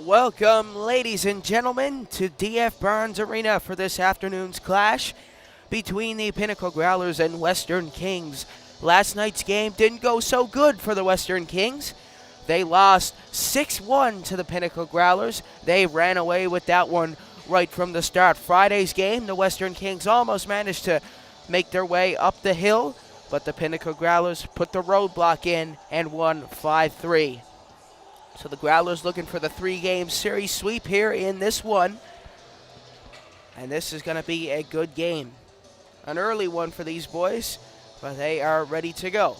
Welcome, ladies and gentlemen, to DF Barnes Arena for this afternoon's clash between the Pinnacle Growlers and Western Kings. Last night's game didn't go so good for the Western Kings. They lost 6-1 to the Pinnacle Growlers. They ran away with that one right from the start. Friday's game, the Western Kings almost managed to make their way up the hill, but the Pinnacle Growlers put the roadblock in and won 5-3. So the Growlers looking for the 3-game series sweep here in this one. And this is going to be a good game. An early one for these boys, but they are ready to go.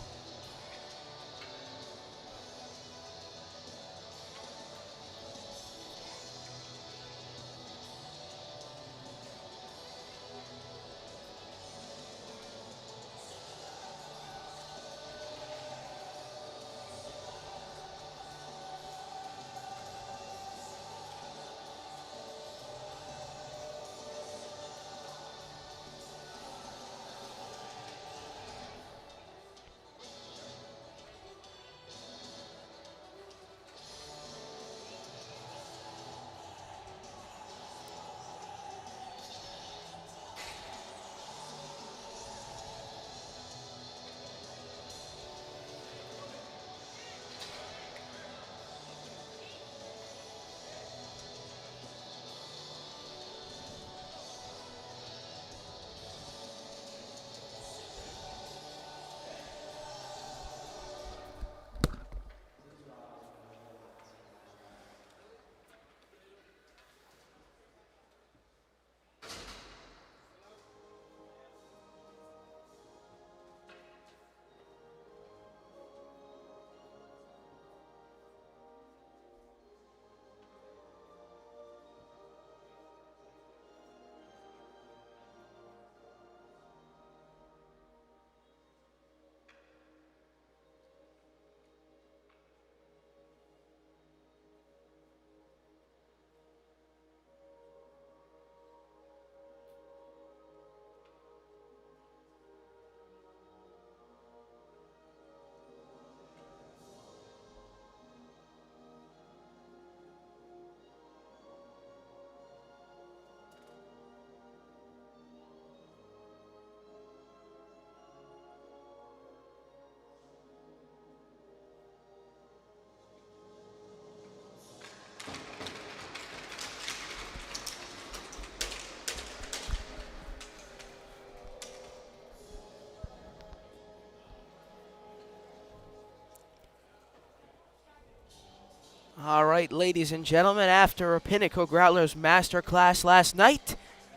All right, ladies and gentlemen, after a Pinnacle Growlers masterclass last night,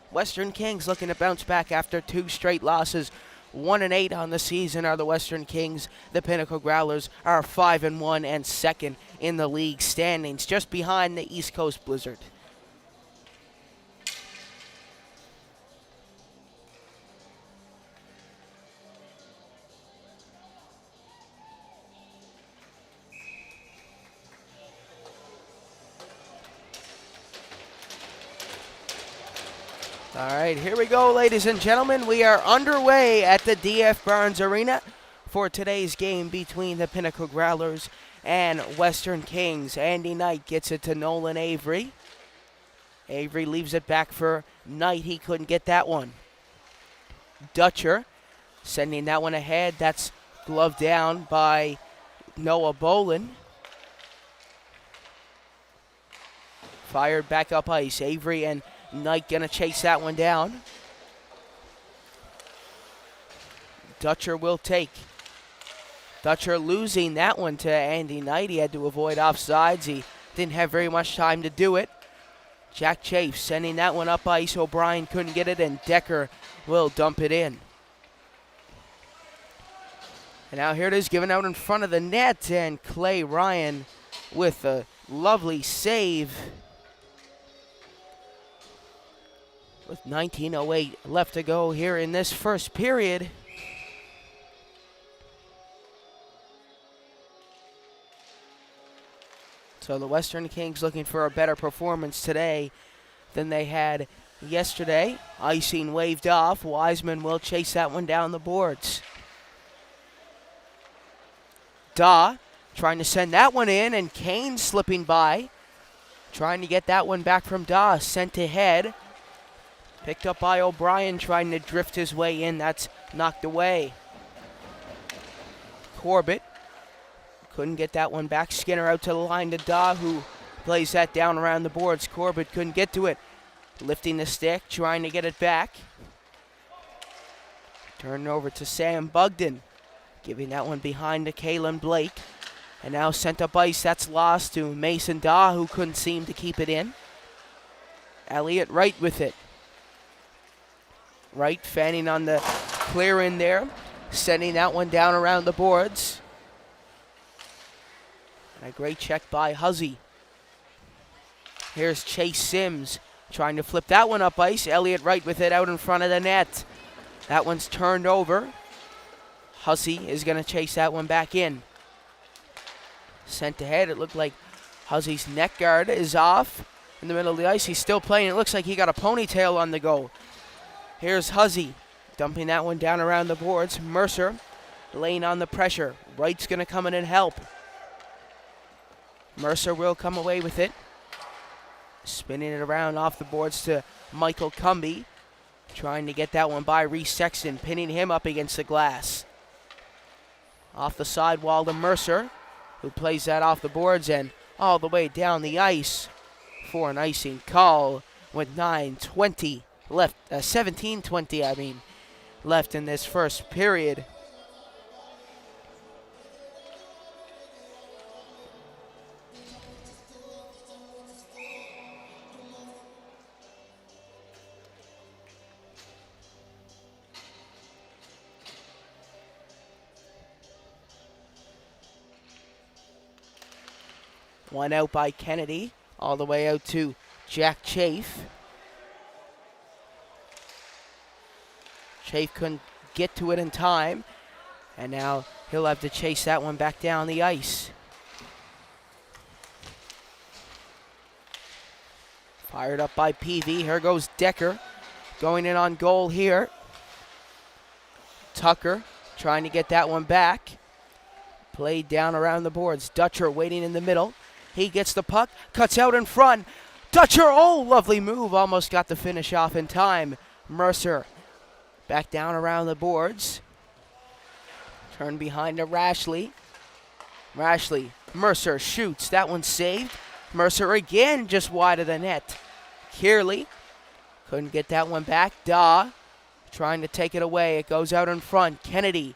Western Kings looking to bounce back after 2 straight losses. 1-8 on the season are the Western Kings. The Pinnacle Growlers are 5-1 and second in the league standings, just behind the East Coast Blizzard. All right, here we go, ladies and gentlemen. We are underway at the DF Barnes Arena for today's game between the Pinnacle Growlers and Western Kings. Andy Knight gets it to Nolan Avery. Avery leaves it back for Knight. He couldn't get that one. Dutcher sending that one ahead. That's gloved down by Noah Bolin. Fired back up ice. Avery and Knight gonna chase that one down. Dutcher will take. Dutcher losing that one to Andy Knight. He had to avoid offsides. He didn't have very much time to do it. Jack Chafe sending that one up ice. O'Brien couldn't get it, and Decker will dump it in. And now here it is, given out in front of the net, and Clay Ryan with a lovely save. With 19:08 left to go here in this first period. So the Western Kings looking for a better performance today than they had yesterday. Icing waved off. Wiseman will chase that one down the boards. Daw trying to send that one in, and Kane slipping by. Trying to get that one back from Daw. Sent ahead. Picked up by O'Brien, trying to drift his way in. That's knocked away. Corbett couldn't get that one back. Skinner out to the line to Daw, who plays that down around the boards. Corbett couldn't get to it. Lifting the stick, trying to get it back. Turning over to Sam Bugden. Giving that one behind to Kalen Blake. And now sent up ice. That's lost to Mason Daw, who couldn't seem to keep it in. Elliott Wright with it. Wright fanning on the clear in there. Sending that one down around the boards. And a great check by Huzzy. Here's Chase Sims trying to flip that one up ice. Elliott Wright with it out in front of the net. That one's turned over. Hussey is going to chase that one back in. Sent ahead. It looked like Hussey's neck guard is off in the middle of the ice. He's still playing. It looks like he got a ponytail on the go. Here's Hussey dumping that one down around the boards. Mercer laying on the pressure. Wright's going to come in and help. Mercer will come away with it. Spinning it around off the boards to Michael Cumby. Trying to get that one by Reese Sexton, pinning him up against the glass. Off the sidewall to Mercer, who plays that off the boards and all the way down the ice for an icing call with 9:20 left, 17:20 left in this first period. One out by Kennedy, all the way out to Jack Chafe. Chafe couldn't get to it in time, and now he'll have to chase that one back down the ice. Fired up by PV. Here goes Decker, going in on goal here. Tucker trying to get that one back. Played down around the boards. Dutcher waiting in the middle. He gets the puck, cuts out in front. Dutcher, oh, lovely move. Almost got the finish off in time. Mercer back down around the boards. Turn behind to Rashley. Rashley, Mercer shoots. That one's saved. Mercer again just wide of the net. Kearley couldn't get that one back. Daw trying to take it away. It goes out in front. Kennedy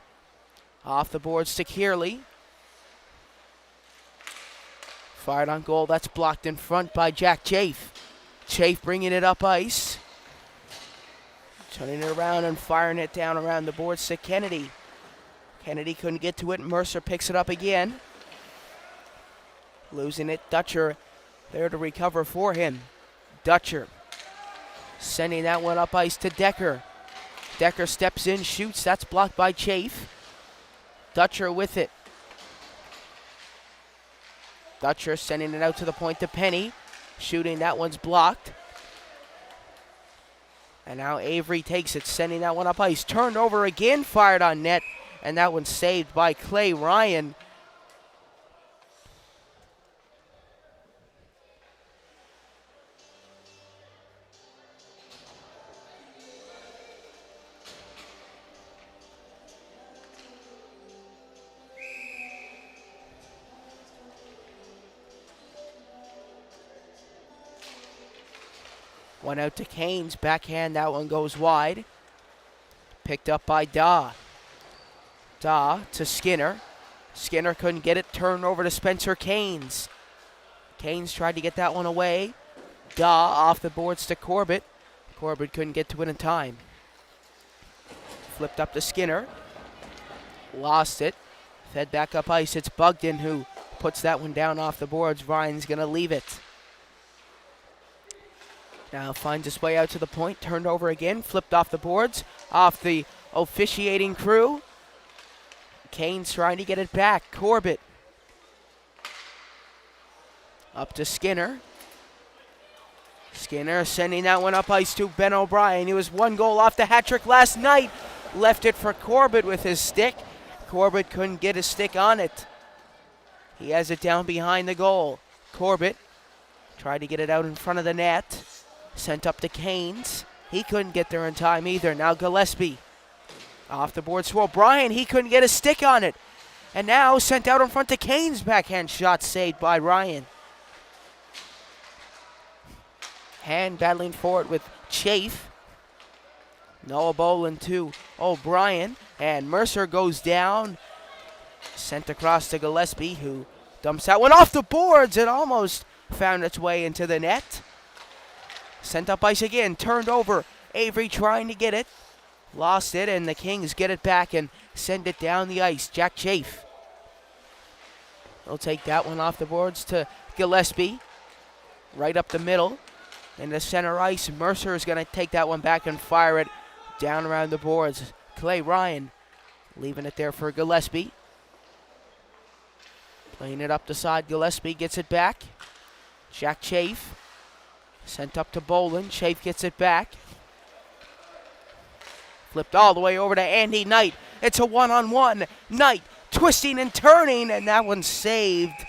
off the boards to Kearley. Fired on goal. That's blocked in front by Jack Chafe. Chafe bringing it up ice. Turning it around and firing it down around the boards to Kennedy. Kennedy couldn't get to it. Mercer picks it up again. Losing it. Dutcher there to recover for him. Dutcher sending that one up ice to Decker. Decker steps in, shoots. That's blocked by Chafe. Dutcher with it. Dutcher sending it out to the point to Penny. Shooting, that one's blocked. And now Avery takes it, sending that one up ice. Turned over again, fired on net. And that one's saved by Clay Ryan. One out to Canes, backhand, that one goes wide. Picked up by Daw. Daw to Skinner. Skinner couldn't get it, turned over to Spencer Canes. Canes tried to get that one away. Daw off the boards to Corbett. Corbett couldn't get to it in time. Flipped up to Skinner. Lost it. Fed back up ice, it's Bugden who puts that one down off the boards. Ryan's gonna leave it. Now finds his way out to the point, turned over again, flipped off the boards, off the officiating crew. Canes trying to get it back. Corbett up to Skinner. Skinner sending that one up ice to Ben O'Brien. He was one goal off the hat trick last night. Left it for Corbett with his stick. Corbett couldn't get his stick on it. He has it down behind the goal. Corbett Tried to get it out in front of the net. Sent up to Canes. He couldn't get there in time either. Now Gillespie. Off the board swirl. Bryan, he couldn't get a stick on it. And now sent out in front to Canes. Backhand shot saved by Ryan. Hand battling for it with Chafe. Noah Boland to O'Brien. And Mercer goes down. Sent across to Gillespie, who dumps that one off the boards. It almost found its way into the net. Sent up ice again. Turned over. Avery trying to get it. Lost it, and the Kings get it back and send it down the ice. Jack Chafe. He'll take that one off the boards to Gillespie. Right up the middle. In the center ice, Mercer is going to take that one back and fire it down around the boards. Clay Ryan leaving it there for Gillespie. Playing it up the side. Gillespie gets it back. Jack Chafe. Sent up to Boland. Chafe gets it back. Flipped all the way over to Andy Knight. It's a one-on-one. Knight twisting and turning, and that one's saved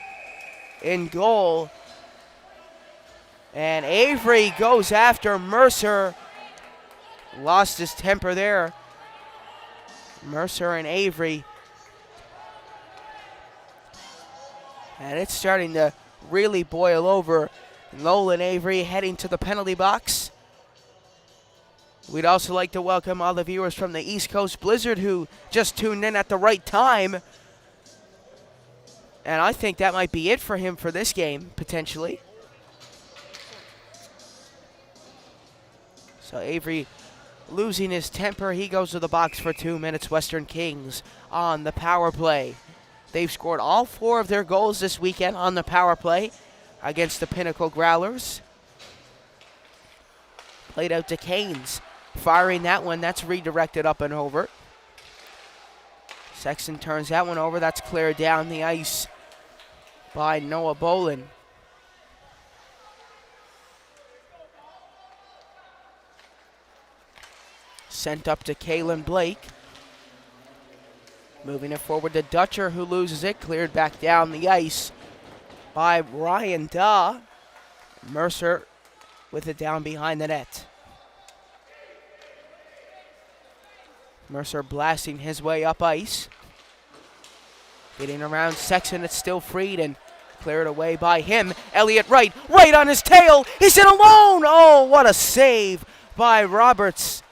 in goal. And Avery goes after Mercer. Lost his temper there. Mercer and Avery. And it's starting to really boil over. Nolan Avery heading to the penalty box. We'd also like to welcome all the viewers from the East Coast Blizzard who just tuned in at the right time. And I think that might be it for him for this game, potentially. So Avery losing his temper. He goes to the box for 2 minutes. Western Kings on the power play. They've scored all 4 of their goals this weekend on the power play against the Pinnacle Growlers. Played out to Canes. Firing that one. That's redirected up and over. Sexton turns that one over. That's cleared down the ice by Noah Boland. Sent up to Kalen Blake. Moving it forward to Dutcher, who loses it. Cleared back down the ice by Ryan Daw. Mercer with it down behind the net. Mercer blasting his way up ice. Getting around Sexton, it's still freed and cleared away by him. Elliott Wright, right on his tail. He's in alone. Oh, what a save by Roberts.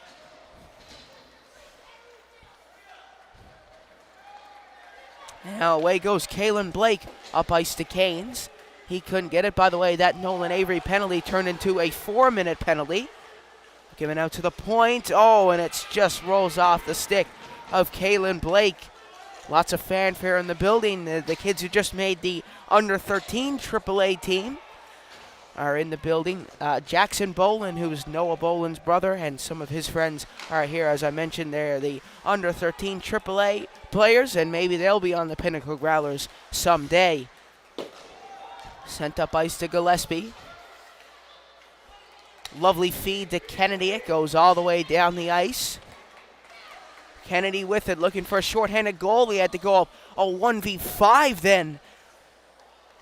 Now away goes Kalen Blake, up ice to Canes. He couldn't get it. By the way, that Nolan Avery penalty turned into a 4-minute penalty. Given out to the point. Oh, and it just rolls off the stick of Kalen Blake. Lots of fanfare in the building. The kids who just made the under-13 AAA team are in the building. Jackson Boland, who's Noah Boland's brother, and some of his friends are here. As I mentioned, they're the under-13 AAA players, and maybe they'll be on the Pinnacle Growlers someday. Sent up ice to Gillespie. Lovely feed to Kennedy. It goes all the way down the ice. Kennedy with it, looking for a shorthanded goal. He had to go up a 1v5 then.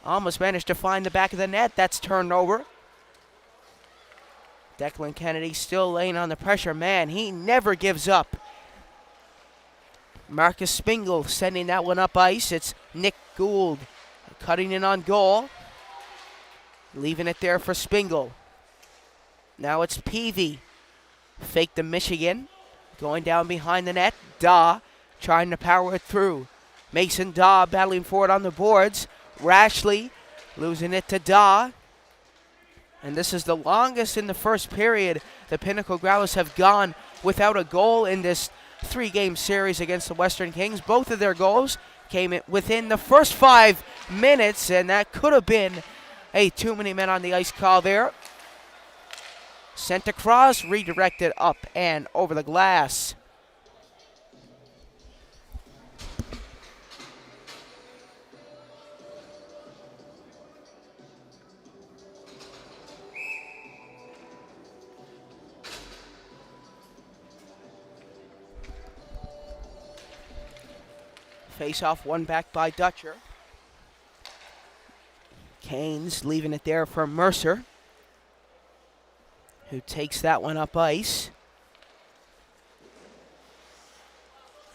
Almost managed to find the back of the net. That's turned over. Declan Kennedy still laying on the pressure. Man, he never gives up. Marcus Spingle sending that one up ice. It's Nick Gould cutting in on goal. Leaving it there for Spingle. Now it's Peavy. Fake to Michigan. Going down behind the net. Daw trying to power it through. Mason Daw battling for it on the boards. Rashley losing it to Daw. And this is the longest in the first period the Pinnacle Growlers have gone without a goal in this 3-game series against the Western Kings. Both of their goals came in within the first 5 minutes, and that could have been a too many men on the ice call there. Sent across, redirected up and over the glass. Face off, one back by Dutcher. Canes leaving it there for Mercer, who takes that one up ice.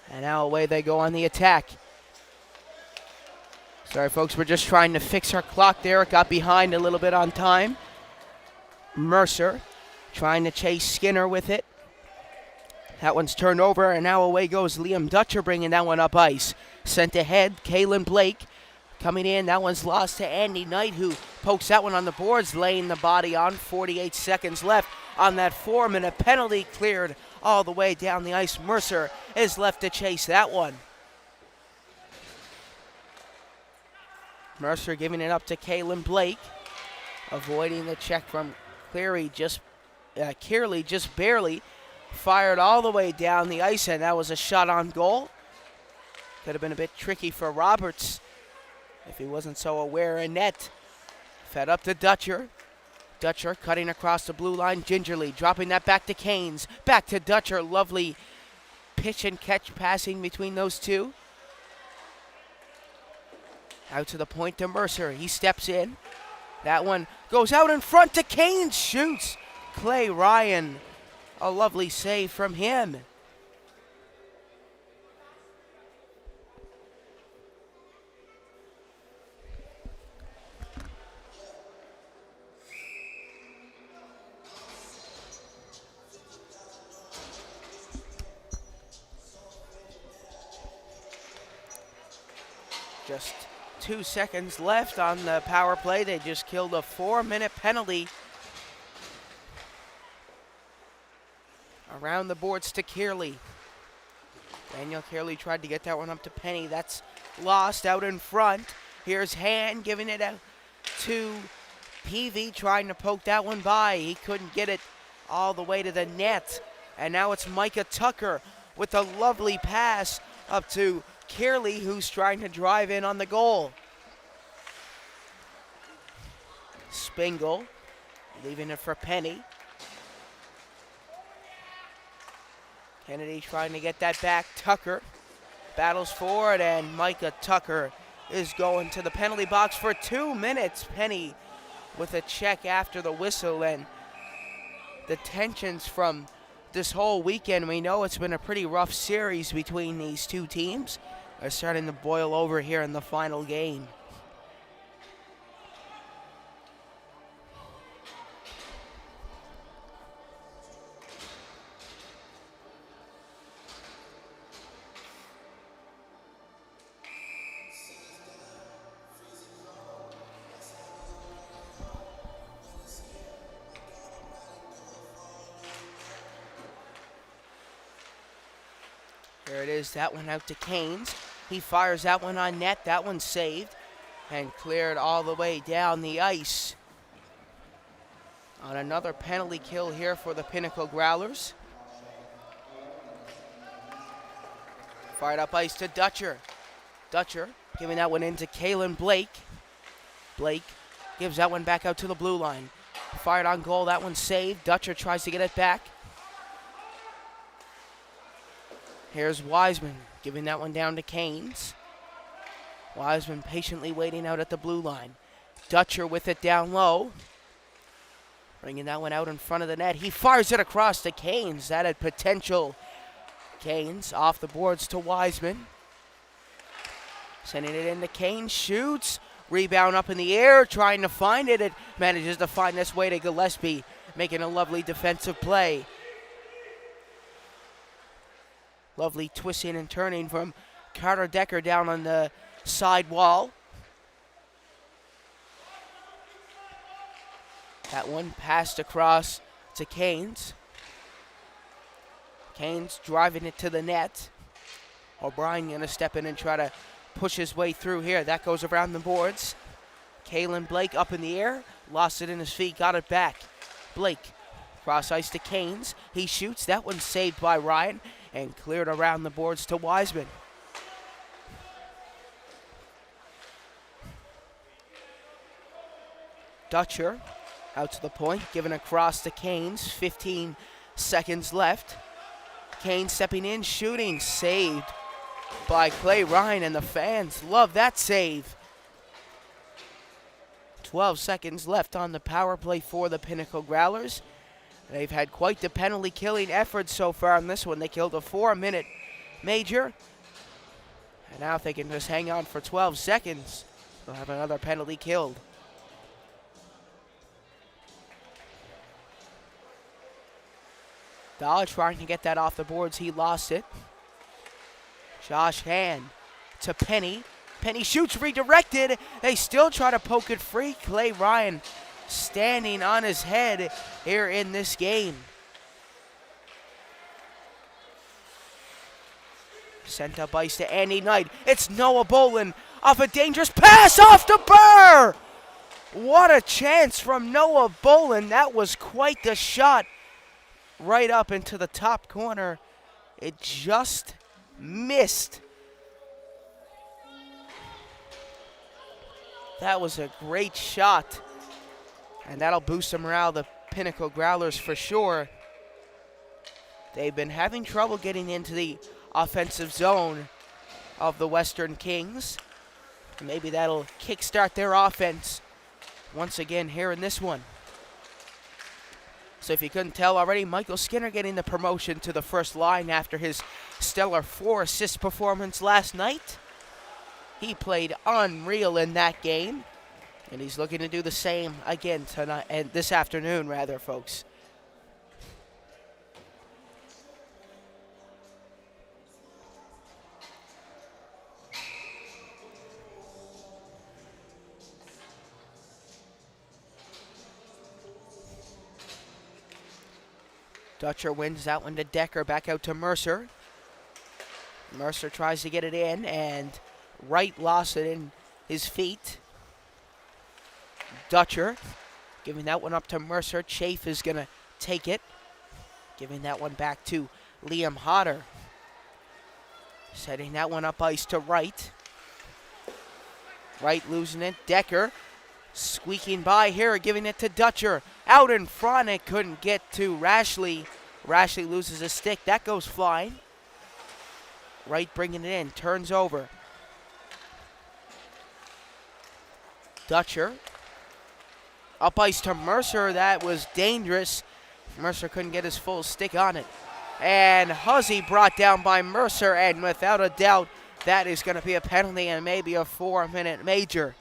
And now away they go on the attack. Sorry, folks, we're just trying to fix our clock there. It got behind a little bit on time. Mercer trying to chase Skinner with it. That one's turned over, and now away goes Liam Dutcher, bringing that one up ice. Sent ahead, Kalen Blake coming in. That one's lost to Andy Knight, who pokes that one on the boards, laying the body on. 48 seconds left on that 4-minute penalty, cleared all the way down the ice. Mercer is left to chase that one. Mercer giving it up to Kalen Blake, avoiding the check from Kearley, just barely. Fired all the way down the ice, and that was a shot on goal. Could have been a bit tricky for Roberts if he wasn't so aware in net. Fed up to Dutcher. Dutcher cutting across the blue line gingerly, dropping that back to Canes. Back to Dutcher. Lovely pitch and catch passing between those two. Out to the point to Mercer. He steps in. That one goes out in front to Canes. Shoots. Clay Ryan. A lovely save from him. Just 2 seconds left on the power play. They just killed a 4-minute penalty. Around the boards to Kearley. Daniel Kearley tried to get that one up to Penny. That's lost out in front. Here's Hand giving it out to Peavy, trying to poke that one by. He couldn't get it all the way to the net. And now it's Micah Tucker with a lovely pass up to Kearley, who's trying to drive in on the goal. Spingle leaving it for Penny. Kennedy trying to get that back. Tucker battles forward, and Micah Tucker is going to the penalty box for 2 minutes. Penny with a check after the whistle, and the tensions from this whole weekend, we know it's been a pretty rough series between these two teams, are starting to boil over here in the final game. There it is, that one out to Canes. He fires that one on net. That one's saved and cleared all the way down the ice. On another penalty kill here for the Pinnacle Growlers. Fired up ice to Dutcher. Dutcher giving that one in to Kalen Blake. Blake gives that one back out to the blue line. Fired on goal, that one's saved. Dutcher tries to get it back. Here's Wiseman giving that one down to Canes. Wiseman patiently waiting out at the blue line. Dutcher with it down low. Bringing that one out in front of the net. He fires it across to Canes. That had potential. Canes off the boards to Wiseman. Sending it into Canes. Shoots. Rebound up in the air. Trying to find it. It manages to find its way to Gillespie. Making a lovely defensive play. Lovely twisting and turning from Carter Decker down on the side wall. That one passed across to Canes. Canes driving it to the net. O'Brien going to step in and try to push his way through here. That goes around the boards. Kalen Blake up in the air. Lost it in his feet. Got it back. Blake cross ice to Canes. He shoots. That one's saved by Ryan and cleared around the boards to Wiseman. Dutcher out to the point, giving across to Canes. 15 seconds left. Canes stepping in, shooting, saved by Clay Ryan, and the fans love that save. 12 seconds left on the power play for the Pinnacle Growlers. They've had quite the penalty killing effort so far on this one. They killed a 4-minute major. And now if they can just hang on for 12 seconds, they'll have another penalty killed. Dahl trying to get that off the boards. He lost it. Josh Hand to Penny. Penny shoots, redirected. They still try to poke it free. Clay Ryan standing on his head here in this game. Sent up ice to Andy Knight. It's Noah Bolin off a dangerous pass off the Burr. What a chance from Noah Bolin. That was quite the shot right up into the top corner. It just missed. That was a great shot. And that'll boost the morale of the Pinnacle Growlers for sure. They've been having trouble getting into the offensive zone of the Western Kings. Maybe that'll kickstart their offense once again here in this one. So if you couldn't tell already, Michael Skinner getting the promotion to the first line after his stellar 4-assist performance last night. He played unreal in that game, and he's looking to do the same again tonight, and this afternoon rather, folks. Dutcher wins that one to Decker, back out to Mercer. Mercer tries to get it in, and Wright lost it in his feet. Dutcher giving that one up to Mercer. Chafe is going to take it. Giving that one back to Liam Hodder. Setting that one up ice to Wright. Wright losing it. Decker squeaking by here, giving it to Dutcher. Out in front, it couldn't get to Rashley. Rashley loses a stick. That goes flying. Wright bringing it in. Turns over. Dutcher. Up ice to Mercer. That was dangerous. Mercer couldn't get his full stick on it. And Huzzy brought down by Mercer. And without a doubt, that is going to be a penalty and maybe a 4-minute major.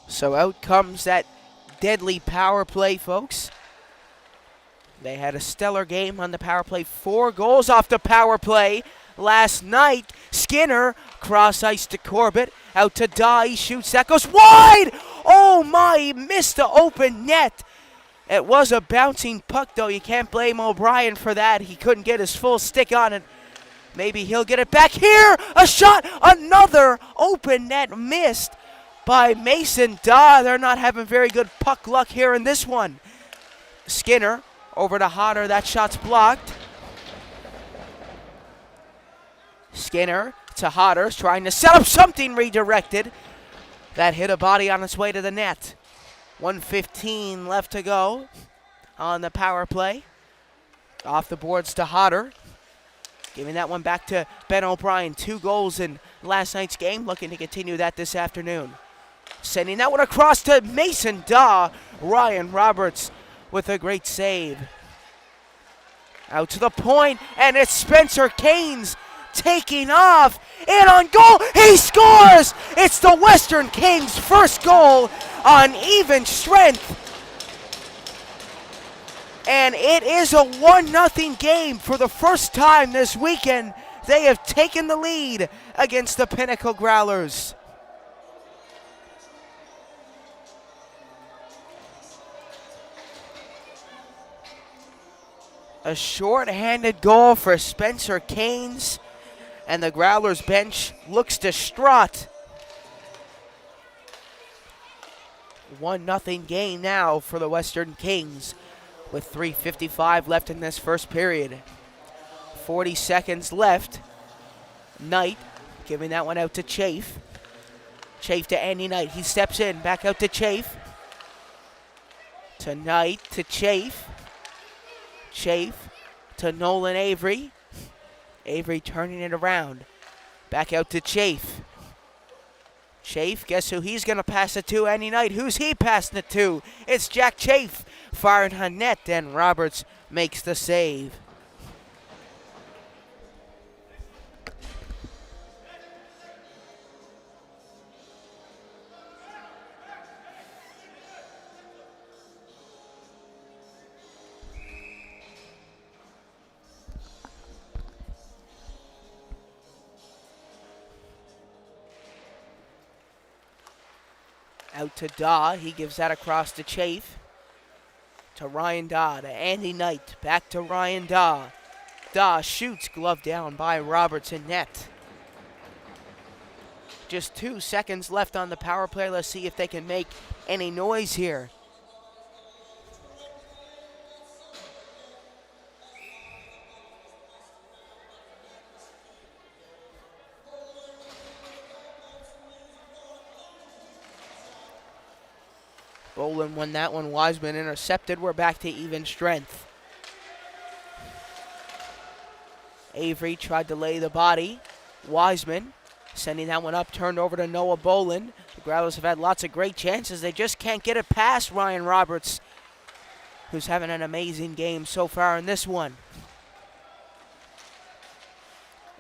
So out comes that deadly power play, folks. They had a stellar game on the power play. 4 goals off the power play last night. Skinner, cross ice to Corbett. Out to Dahl, he shoots. That goes wide! Oh my, he missed the open net. It was a bouncing puck, though. You can't blame O'Brien for that. He couldn't get his full stick on it. Maybe he'll get it back here. A shot, another open net missed by Mason Dahl. They're not having very good puck luck here in this one. Skinner over to Hodder. That shot's blocked. Skinner to Hodder, trying to set up something redirected. That hit a body on its way to the net. 1:15 left to go on the power play. Off the boards to Hodder. Giving that one back to Ben O'Brien. 2 goals in last night's game. Looking to continue that this afternoon. Sending that one across to Mason Dahl. Ryan Roberts with a great save. Out to the point, and it's Spencer Keynes taking off. And on goal, he scores! It's the Western Kings' first goal on even strength. And it is a 1-0 game for the first time this weekend. They have taken the lead against the Pinnacle Growlers. A short-handed goal for Spencer Keynes, and the Growlers bench looks distraught. 1-0 game now for the Western Kings with 3:55 left in this first period. 40 seconds left. Knight giving that one out to Chafe. Chafe to Andy Knight. He steps in, back out to Chafe. To Knight, to Chafe. Chafe to Nolan Avery. Avery turning it around. Back out to Chafe. Chafe, guess who he's going to pass it to? Andy Knight. Who's he passing it to? It's Jack Chafe. Firing on net, and Roberts makes the save. Out to Daw. He gives that across to Chafe. To Ryan Daw. To Andy Knight. Back to Ryan Daw. Daw shoots. Glove down by Roberts in net. Just 2 seconds left on the power play. Let's see if they can make any noise here. Bolin won that one. Wiseman intercepted. We're back to even strength. Avery tried to lay the body. Wiseman sending that one up, turned over to Noah Bolin. The Growlers have had lots of great chances. They just can't get it past Ryan Roberts, who's having an amazing game so far in this one.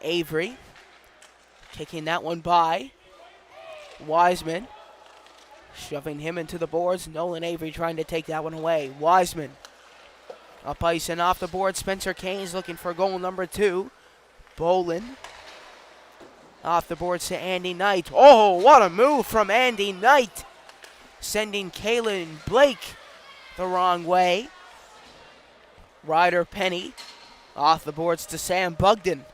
Avery kicking that one by. Wiseman shoving him into the boards. Nolan Avery trying to take that one away. Wiseman up ice and off the board. Spencer Kane's looking for goal number 2. Bolin off the boards to Andy Knight. Oh, what a move from Andy Knight. Sending Kaylin Blake the wrong way. Ryder Penny off the boards to Sam Bugden.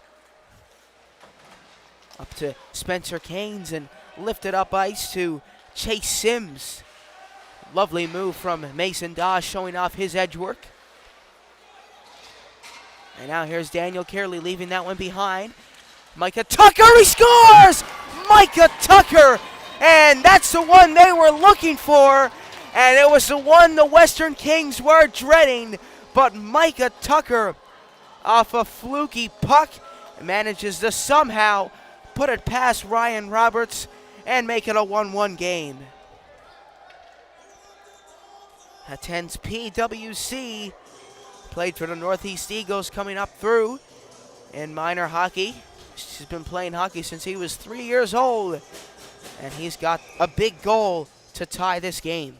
Up to Spencer Kanes and lifted up ice to Chase Sims. Lovely move from Mason Daw, showing off his edge work. And now here's Daniel Carey leaving that one behind. Micah Tucker, he scores! Micah Tucker! And that's the one they were looking for. And it was the one the Western Kings were dreading. But Micah Tucker, off a fluky puck, manages to somehow put it past Ryan Roberts and make it a 1-1 game. Attends PWC, played for the Northeast Eagles, coming up through in minor hockey. He's been playing hockey since he was 3 years old, and he's got a big goal to tie this game.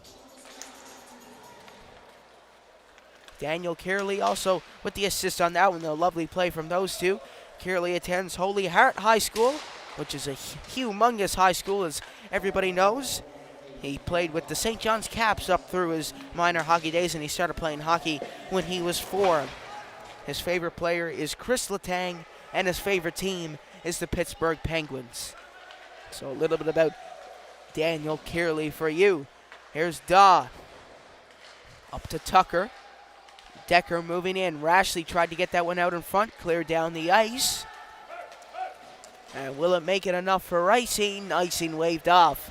Daniel Carey also with the assist on that one. A lovely play from those two. Carey attends Holy Heart High School, which is a humongous high school, as everybody knows. He played with the St. John's Caps up through his minor hockey days, and he started playing hockey when he was 4. His favorite player is Chris Letang, and his favorite team is the Pittsburgh Penguins. So a little bit about Daniel Carey for you. Here's Daw. Up to Tucker. Decker moving in. Rashley tried to get that one out in front, cleared down the ice. And will it make it enough for icing? Icing waved off.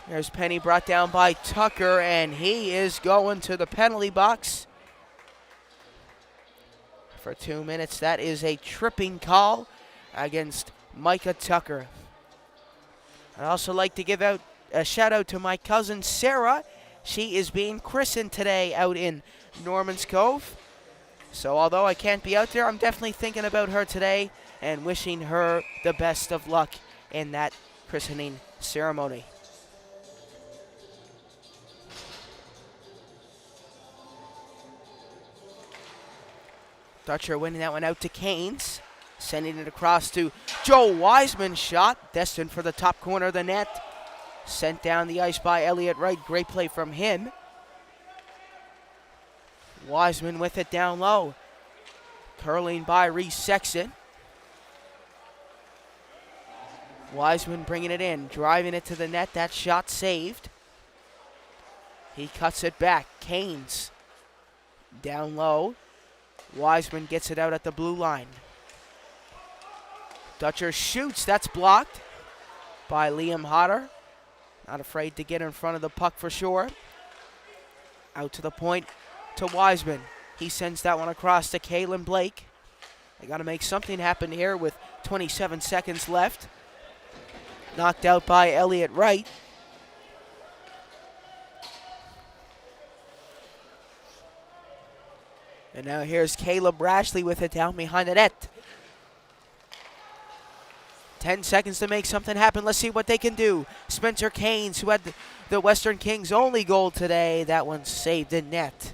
There's Penny brought down by Tucker, and he is going to the penalty box for 2 minutes. That is a tripping call against Micah Tucker. I'd also like to give out a shout out to my cousin Sarah. She is being christened today out in Norman's Cove. So although I can't be out there, I'm definitely thinking about her today and wishing her the best of luck in that christening ceremony. Dutcher winning that one out to Canes. Sending it across to Joe Wiseman. Shot destined for the top corner of the net. Sent down the ice by Elliott Wright. Great play from him. Wiseman with it down low. Curling by Reese Sexton. Wiseman bringing it in. Driving it to the net. That shot saved. He cuts it back. Canes down low. Wiseman gets it out at the blue line. Dutcher shoots. That's blocked by Liam Hodder. Not afraid to get in front of the puck for sure. Out to the point to Wiseman. He sends that one across to Kalen Blake. They got to make something happen here with 27 seconds left. Knocked out by Elliott Wright. And now here's Caleb Rashley with it down behind the net. 10 seconds to make something happen. Let's see what they can do. Spencer Keynes, who had the Western Kings' only goal today. That one saved in net.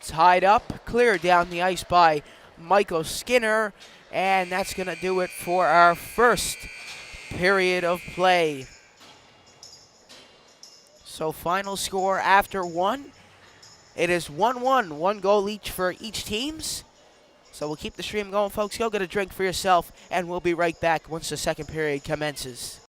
Tied up, cleared down the ice by Michael Skinner, and that's going to do it for our first period of play. So final score after one, it is 1-1, one goal each for each teams. So we'll keep the stream going, folks. Go get a drink for yourself, and we'll be right back once the second period commences.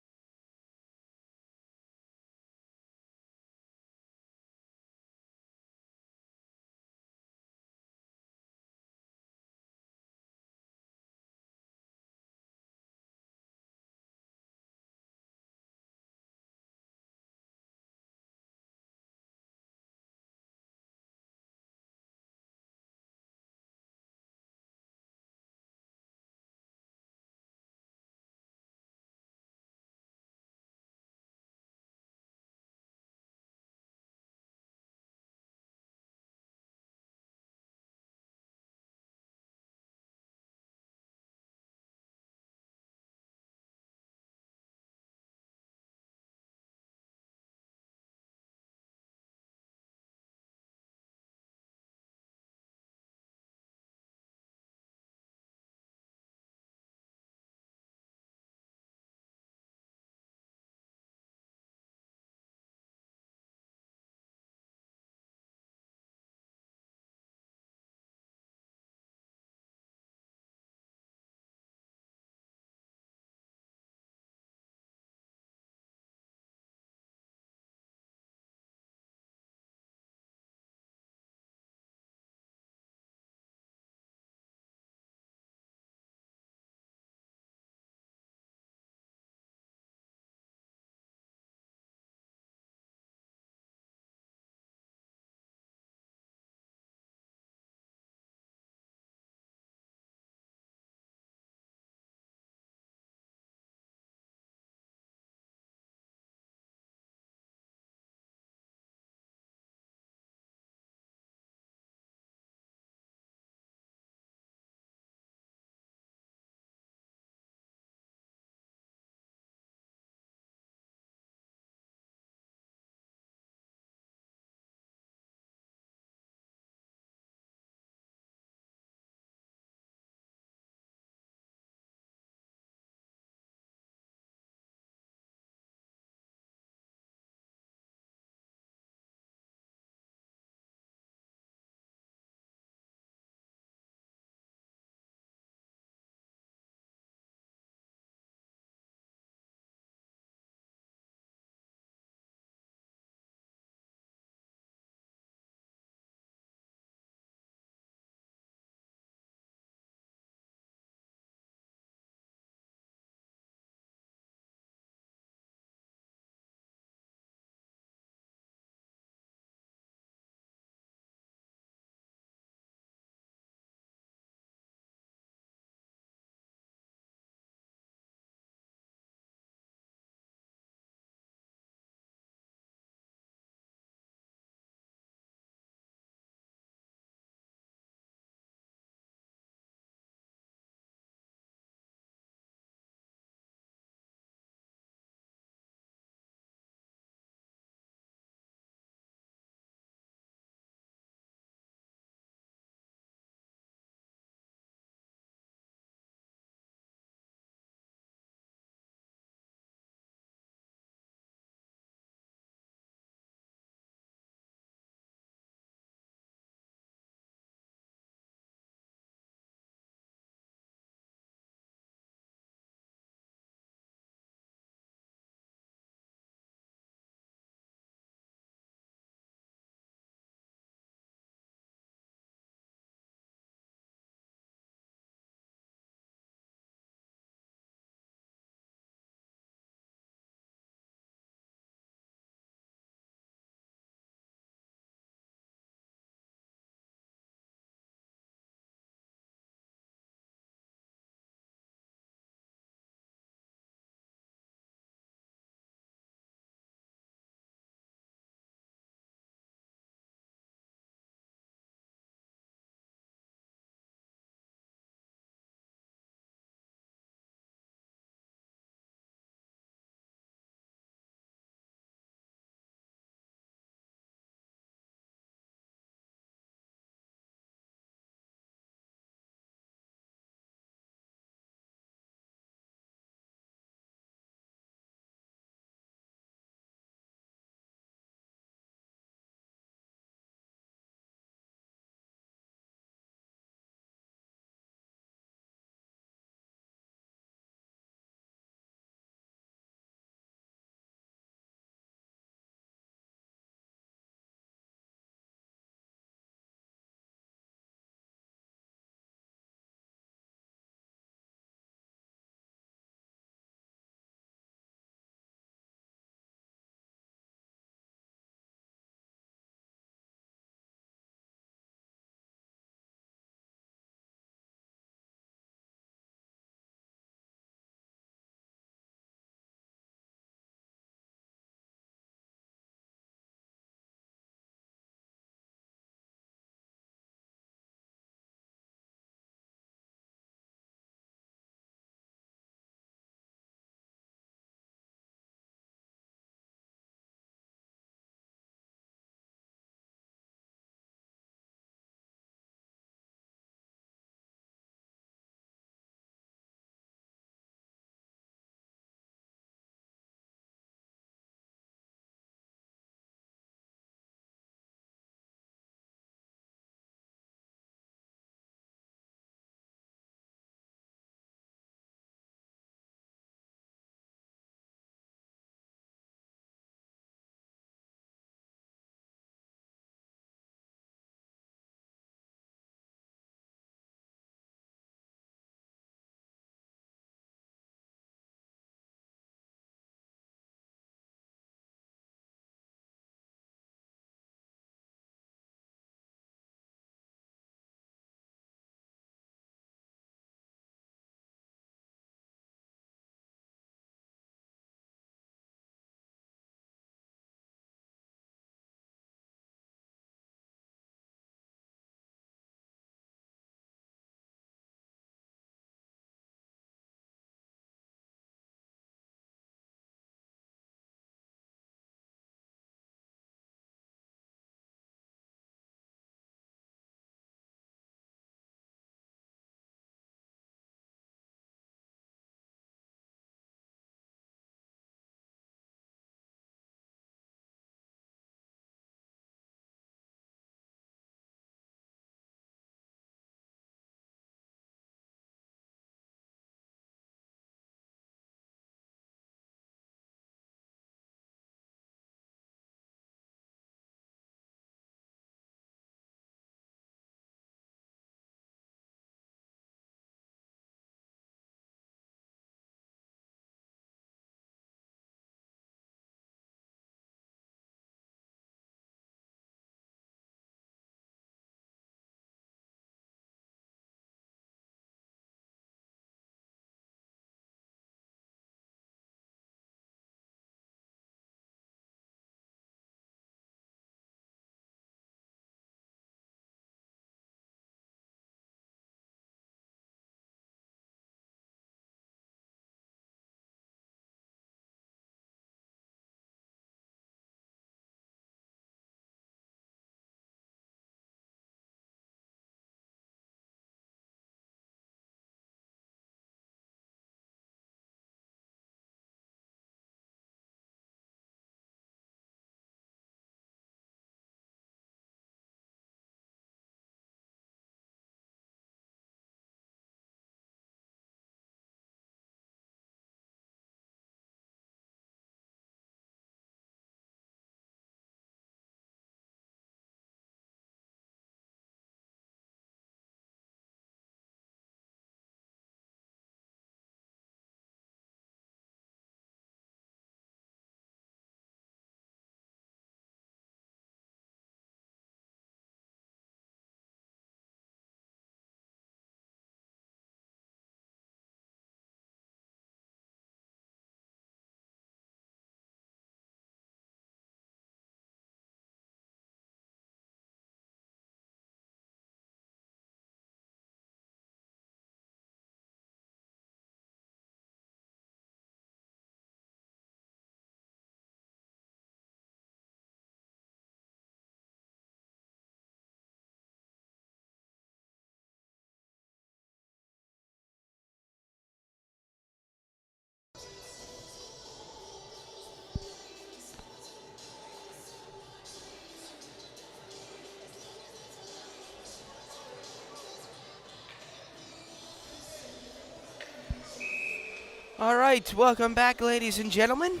All right, welcome back, ladies and gentlemen,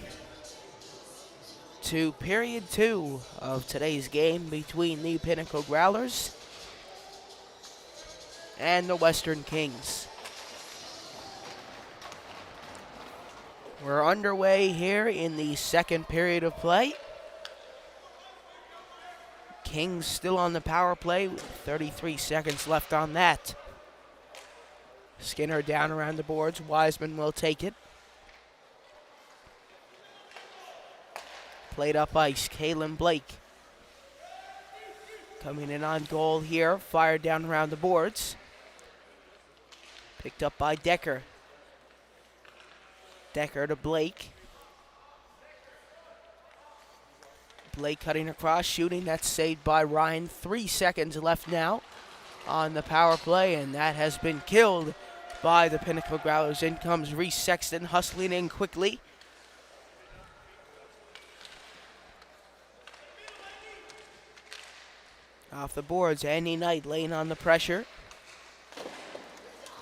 to period 2 of today's game between the Pinnacle Growlers and the Western Kings. We're underway here in the second period of play. Kings still on the power play with 33 seconds left on that. Skinner down around the boards. Wiseman will take it. Played up ice. Kalen Blake coming in on goal here. Fired down around the boards. Picked up by Decker. Decker to Blake. Blake cutting across, shooting. That's saved by Ryan. 3 seconds left now on the power play, and that has been killed by the Pinnacle Growlers. In comes Reese Sexton, hustling in quickly. Off the boards, Andy Knight laying on the pressure.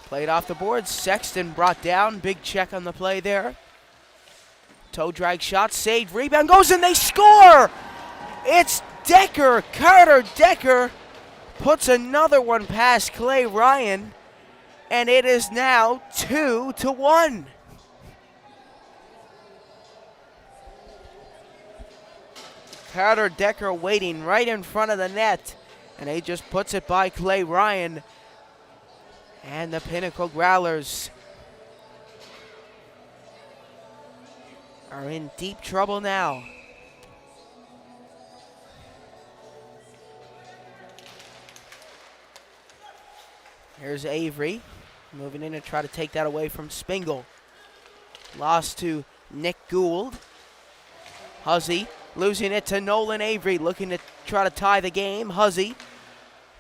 Played off the boards, Sexton brought down. Big check on the play there. Toe drag shot, saved, rebound goes, and they score! It's Decker, Carter Decker puts another one past Clay Ryan, and it is now 2-1. Carter Decker waiting right in front of the net, and he just puts it by Clay Ryan. And the Pinnacle Growlers are in deep trouble now. Here's Avery moving in to try to take that away from Spingle. Lost to Nick Gould. Huzzy losing it to Nolan Avery, looking to try to tie the game. Huzzy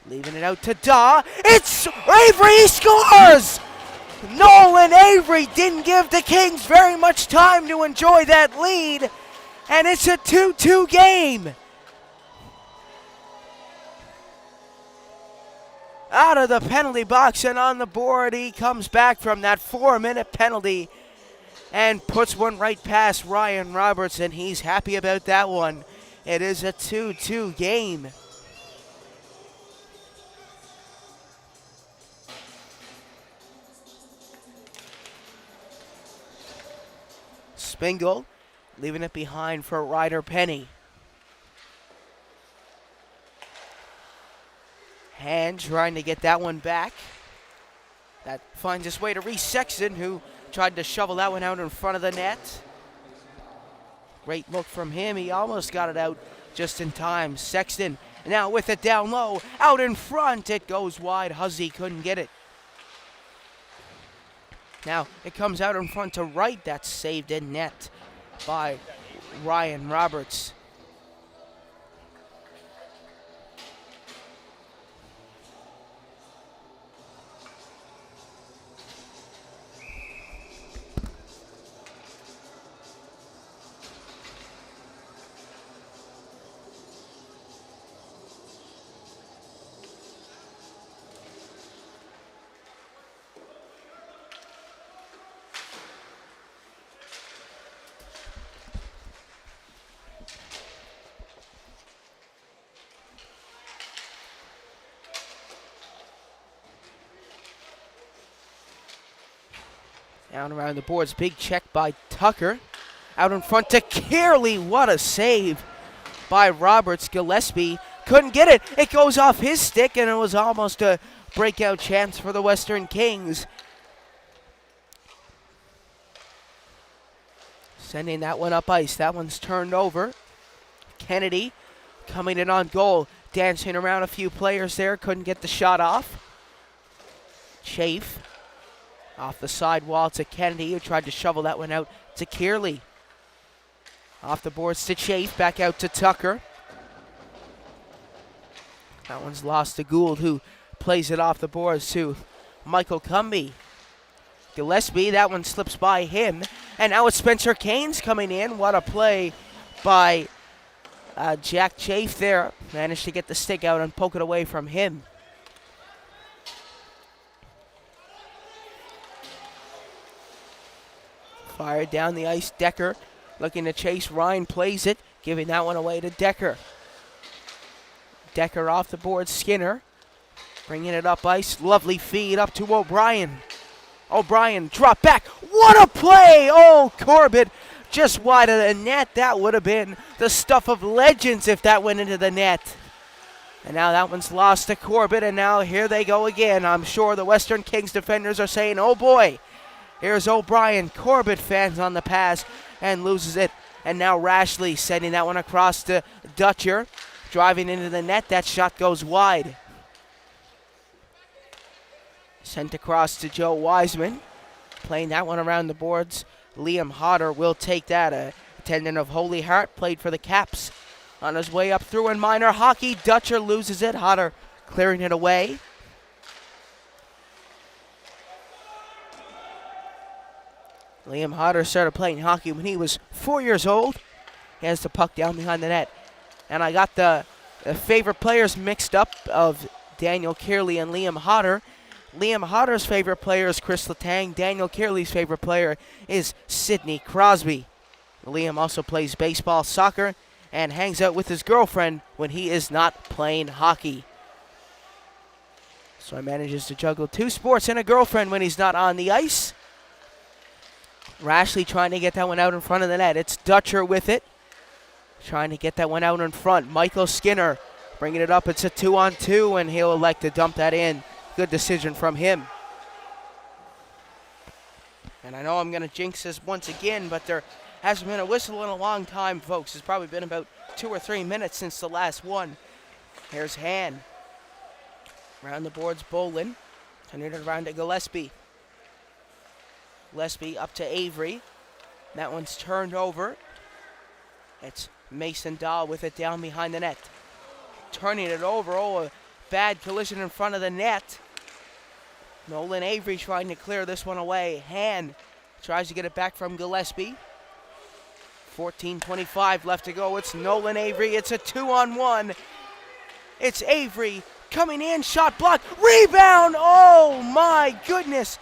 leaving it out to Daw. It's Avery, he scores! Nolan Avery didn't give the Kings very much time to enjoy that lead, and it's a 2-2 game. Out of the penalty box and on the board, he comes back from that 4-minute penalty and puts one right past Ryan Roberts, and he's happy about that one. It is a 2-2 game. Spingle leaving it behind for Ryder Penny. Hand trying to get that one back. That finds its way to Reese Sexton, who tried to shovel that one out in front of the net. Great look from him. He almost got it out just in time. Sexton now with it down low. Out in front. It goes wide. Huzzy couldn't get it. Now it comes out in front to right. That's saved in net by Ryan Roberts. Down around the boards, big check by Tucker. Out in front to Kearley. What a save by Roberts. Gillespie couldn't get it. It goes off his stick, and it was almost a breakout chance for the Western Kings. Sending that one up ice. That one's turned over. Kennedy coming in on goal. Dancing around a few players there. Couldn't get the shot off. Chafe. Off the side wall to Kennedy, who tried to shovel that one out to Kearley. Off the boards to Chafe, back out to Tucker. That one's lost to Gould, who plays it off the boards to Michael Cumby. Gillespie, that one slips by him. And now it's Spencer Canes coming in. What a play by Jack Chafe there. Managed to get the stick out and poke it away from him. Fired down the ice. Decker looking to chase. Ryan plays it, giving that one away to Decker. Decker off the board. Skinner bringing it up ice. Lovely feed up to O'Brien. O'Brien drop back. What a play! Oh, Corbett just wide of the net. That would have been the stuff of legends if that went into the net. And now that one's lost to Corbett, and now here they go again. I'm sure the Western Kings defenders are saying, oh boy, here's O'Brien. Corbett fans on the pass and loses it. And now Rashley sending that one across to Dutcher. Driving into the net, that shot goes wide. Sent across to Joe Wiseman. Playing that one around the boards. Liam Hodder will take that. A attendant of Holy Heart played for the Caps. On his way up through in minor hockey, Dutcher loses it. Hodder clearing it away. Liam Hodder started playing hockey when he was 4 years old. He has the puck down behind the net. And I got the favorite players mixed up of Daniel Kearley and Liam Hodder. Liam Hodder's favorite player is Chris Letang. Daniel Kearley's favorite player is Sidney Crosby. Liam also plays baseball, soccer, and hangs out with his girlfriend when he is not playing hockey. So he manages to juggle 2 sports and a girlfriend when he's not on the ice. Rashley trying to get that one out in front of the net. It's Dutcher with it. Trying to get that one out in front. Michael Skinner bringing it up. It's a 2-on-2, and he'll elect to dump that in. Good decision from him. And I know I'm going to jinx this once again, but there hasn't been a whistle in a long time, folks. It's probably been about 2 or 3 minutes since the last one. Here's Han. Around the boards, Bolin. Turning it around to Gillespie. Gillespie up to Avery. That one's turned over. It's Mason Dahl with it down behind the net. Turning it over. Oh, a bad collision in front of the net. Nolan Avery trying to clear this one away. Han tries to get it back from Gillespie. 14:25 left to go. It's Nolan Avery. It's a 2-on-1. It's Avery coming in. Shot blocked. Rebound. Oh, my goodness.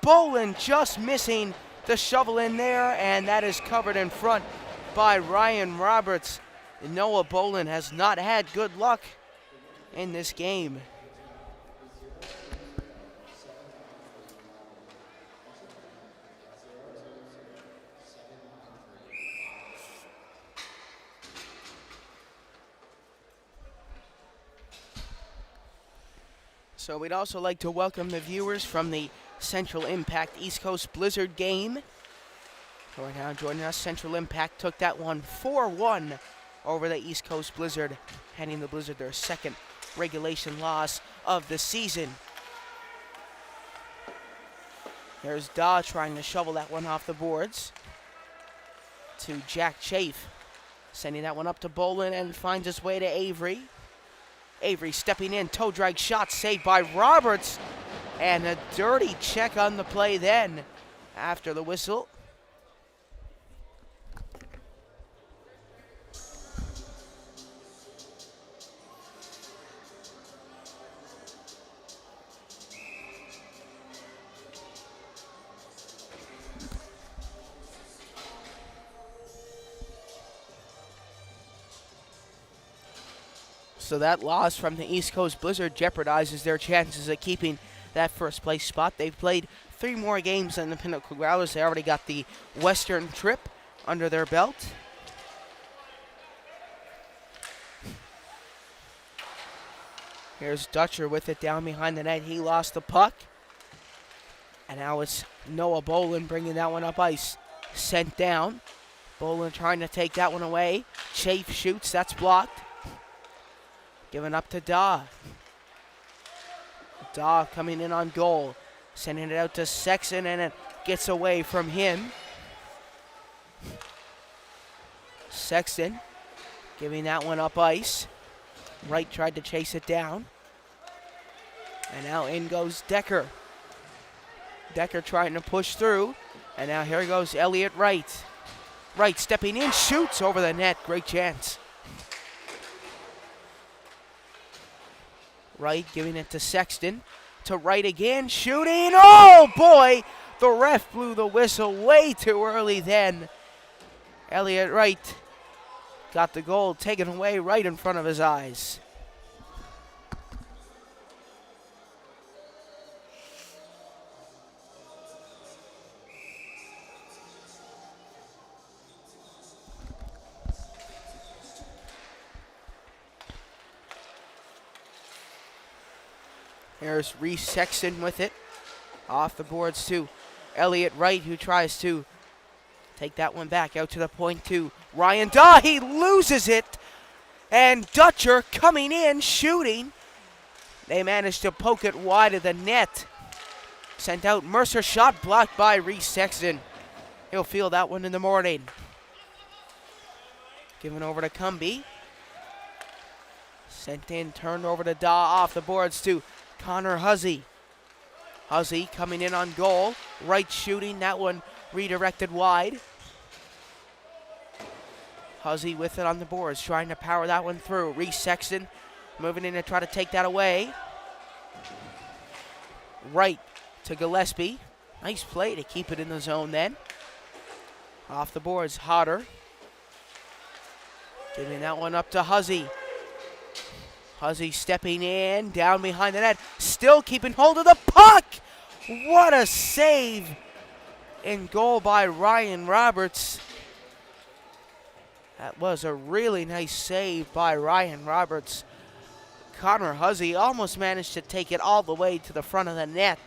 Bolin just missing the shovel in there, and that is covered in front by Ryan Roberts. Noah Bolin has not had good luck in this game. So we'd also like to welcome the viewers from the Central Impact East Coast Blizzard game. So right now joining us, Central Impact took that one 4-1 over the East Coast Blizzard, handing the Blizzard their second regulation loss of the season. There's Daw trying to shovel that one off the boards to Jack Chafe. Sending that one up to Bolin and finds his way to Avery. Avery stepping in, toe drag shot saved by Roberts. And a dirty check on the play then after the whistle. So that loss from the East Coast Blizzard jeopardizes their chances of keeping that first place spot. They've played 3 more games than the Pinnacle Growlers. They already got the Western trip under their belt. Here's Dutcher with it down behind the net. He lost the puck. And now it's Noah Bolin bringing that one up ice. Sent down. Bolin trying to take that one away. Chafe shoots. That's blocked. Given up to Daw. Daw coming in on goal. Sending it out to Sexton, and it gets away from him. Sexton giving that one up ice. Wright tried to chase it down. And now in goes Decker. Decker trying to push through. And now here goes Elliott Wright. Wright stepping in, shoots over the net. Great chance. Wright giving it to Sexton. To Wright again, shooting. Oh, boy! The ref blew the whistle way too early then. Elliot Wright got the goal taken away right in front of his eyes. Here's Reese Sexton with it. Off the boards to Elliot Wright, who tries to take that one back out to the point to Ryan Daw. He loses it. And Dutcher coming in, shooting. They managed to poke it wide of the net. Sent out Mercer, shot blocked by Reese Sexton. He'll feel that one in the morning. Given over to Cumbie. Sent in, turned over to Daw, off the boards to Connor Huzzy. Huzzy coming in on goal. Wright shooting, that one redirected wide. Huzzy with it on the boards, trying to power that one through. Reese Sexton moving in to try to take that away. Wright to Gillespie. Nice play to keep it in the zone then. Off the boards, Hodder. Giving that one up to Huzzy. Huzzy stepping in, down behind the net, still keeping hold of the puck. What a save in goal by Ryan Roberts. That was a really nice save by Ryan Roberts. Connor Huzzy almost managed to take it all the way to the front of the net.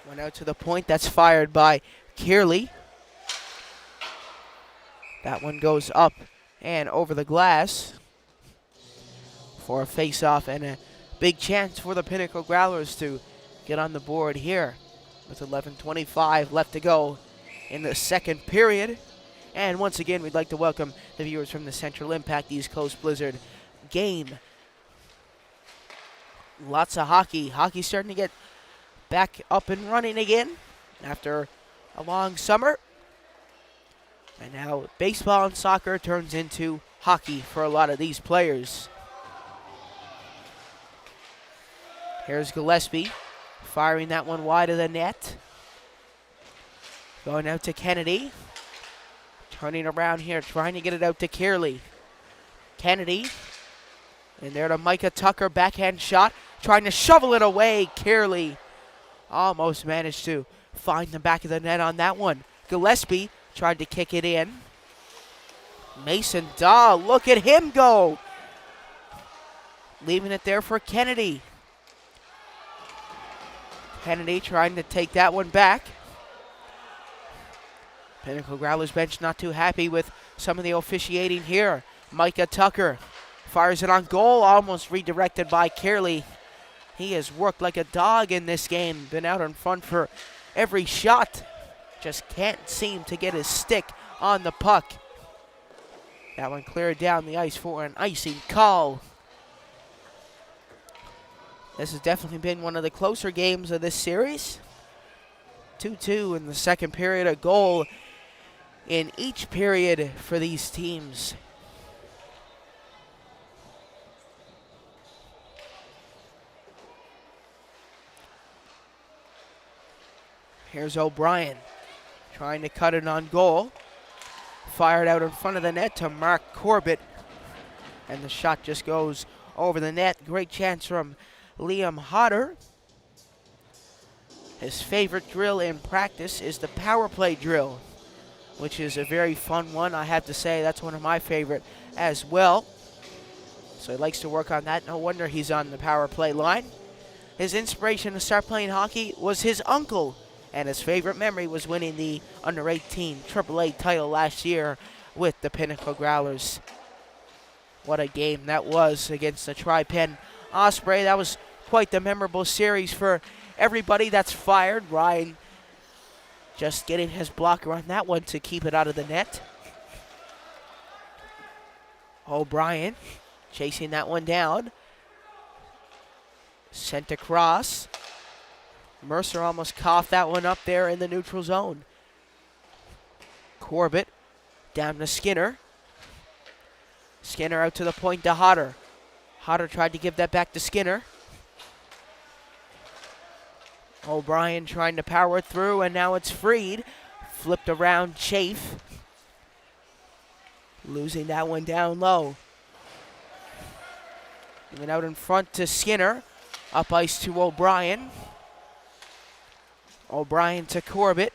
Went out to the point, that's fired by Kearley. That one goes up and over the glass for a face-off and a big chance for the Pinnacle Growlers to get on the board here with 11:25 left to go in the second period. And once again, we'd like to welcome the viewers from the Central Impact East Coast Blizzard game. Lots of hockey. Hockey's starting to get back up and running again after a long summer. And now baseball and soccer turns into hockey for a lot of these players. Here's Gillespie firing that one wide of the net. Going out to Kennedy. Turning around here, trying to get it out to Kearley. Kennedy. And there to Micah Tucker, backhand shot. Trying to shovel it away. Kearley almost managed to find the back of the net on that one. Gillespie tried to kick it in. Mason Dahl, look at him go. Leaving it there for Kennedy. Kennedy trying to take that one back. Pinnacle Growlers bench not too happy with some of the officiating here. Micah Tucker fires it on goal, almost redirected by Kearley. He has worked like a dog in this game, been out in front for every shot. Just can't seem to get his stick on the puck. That one cleared down the ice for an icing call. This has definitely been one of the closer games of this series. 2-2 in the second period, a goal in each period for these teams. Here's O'Brien trying to cut it on goal. Fired out in front of the net to Mark Corbett. And the shot just goes over the net. Great chance from Liam Hodder. His favorite drill in practice is the power play drill, which is a very fun one. I have to say that's one of my favorite as well. So he likes to work on that. No wonder he's on the power play line. His inspiration to start playing hockey was his uncle, and his favorite memory was winning the under-18 AAA title last year with the Pinnacle Growlers. What a game that was against the Tri-Pen Osprey. That was quite the memorable series for everybody that's fired. Ryan just getting his blocker on that one to keep it out of the net. O'Brien chasing that one down. Sent across. Mercer almost coughed that one up there in the neutral zone. Corbett down to Skinner. Skinner out to the point to Hodder. Hodder tried to give that back to Skinner. O'Brien trying to power through, and now it's freed. Flipped around, Chafe. Losing that one down low. Giving out in front to Skinner. Up ice to O'Brien. O'Brien to Corbett.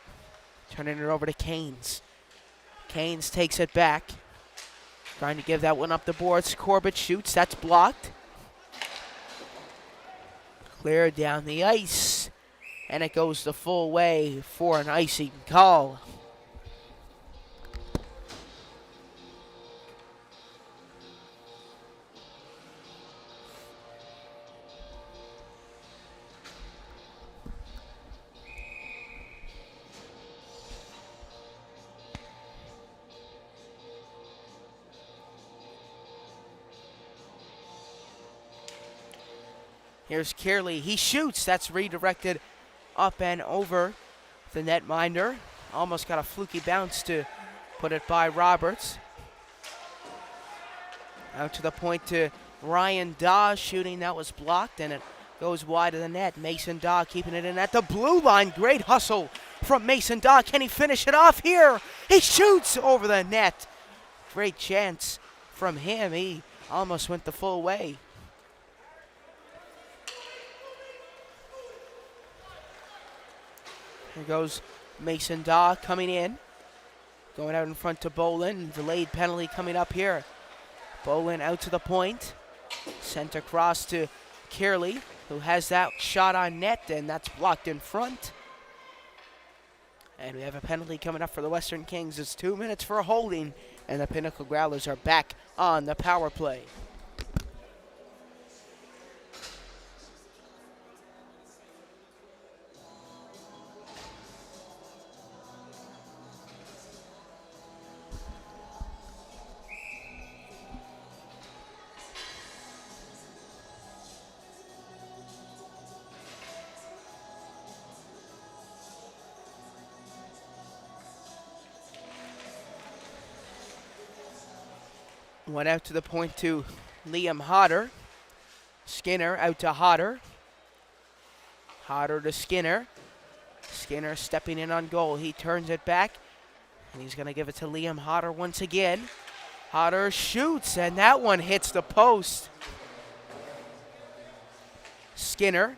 Turning it over to Canes. Canes takes it back. Trying to give that one up the boards. Corbett shoots. That's blocked. Cleared down the ice. And it goes the full way for an icing call. Here's Kearley. He shoots. That's redirected up and over the netminder. Almost got a fluky bounce to put it by Roberts. Out to the point to Ryan Daw shooting. That was blocked, and it goes wide of the net. Mason Daw keeping it in at the blue line. Great hustle from Mason Daw. Can he finish it off here? He shoots over the net. Great chance from him. He almost went the full way. Here goes Mason Daw coming in. Going out in front to Bolin. Delayed penalty coming up here. Bolin out to the point. Sent across to Kearley, who has that shot on net, and that's blocked in front. And we have a penalty coming up for the Western Kings. It's 2 minutes for a holding, and the Pinnacle Growlers are back on the power play. One out to the point to Liam Hodder. Skinner out to Hodder. Hodder to Skinner. Skinner stepping in on goal. He turns it back, and he's going to give it to Liam Hodder once again. Hodder shoots, and that one hits the post. Skinner.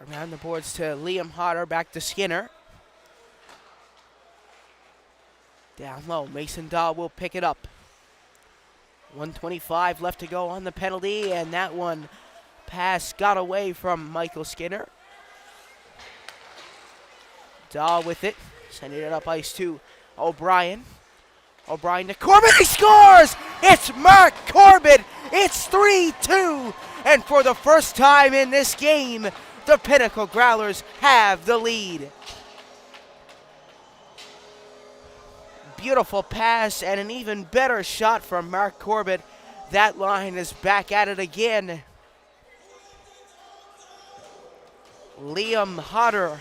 Around the boards to Liam Hodder, back to Skinner. Down low, Mason Daw will pick it up. 1:25 left to go on the penalty, and that one pass got away from Michael Skinner. Daw with it, sending it up ice to O'Brien. O'Brien to Corbett, he scores! It's Mark Corbett! It's 3-2, and for the first time in this game, the Pinnacle Growlers have the lead. Beautiful pass and an even better shot from Mark Corbett. That line is back at it again. Liam Hodder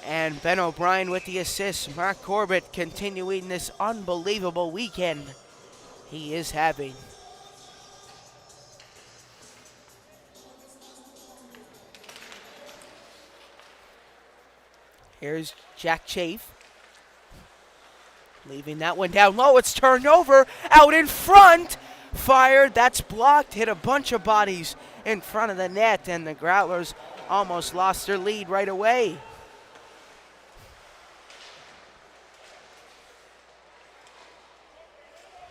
and Ben O'Brien with the assist. Mark Corbett continuing this unbelievable weekend he is having. Here's Jack Chafe. Leaving that one down low. It's turned over. Out in front. Fired. That's blocked. Hit a bunch of bodies in front of the net. And the Growlers almost lost their lead right away.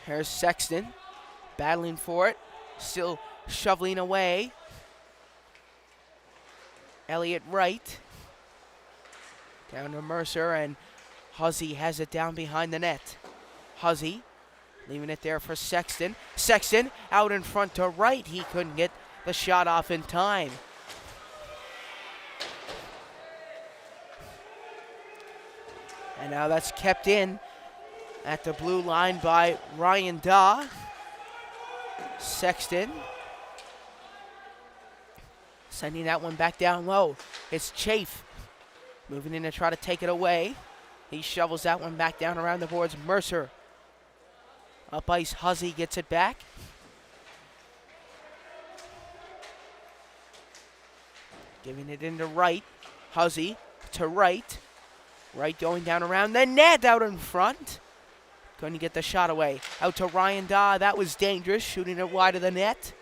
Here's Sexton. Battling for it. Still shoveling away. Elliott Wright. Down to Mercer, and Huzzy has it down behind the net. Huzzy leaving it there for Sexton. Sexton out in front to Wright. He couldn't get the shot off in time. And now that's kept in at the blue line by Ryan Daw. Sexton sending that one back down low. It's Chafe moving in to try to take it away. He shovels that one back down around the boards. Mercer Up ice, Huzzy gets it back. Giving it into right. Huzzy to right. Right going down around the net out in front. Going to get the shot away. Out to Ryan Daw. That was dangerous. Shooting it wide of the net.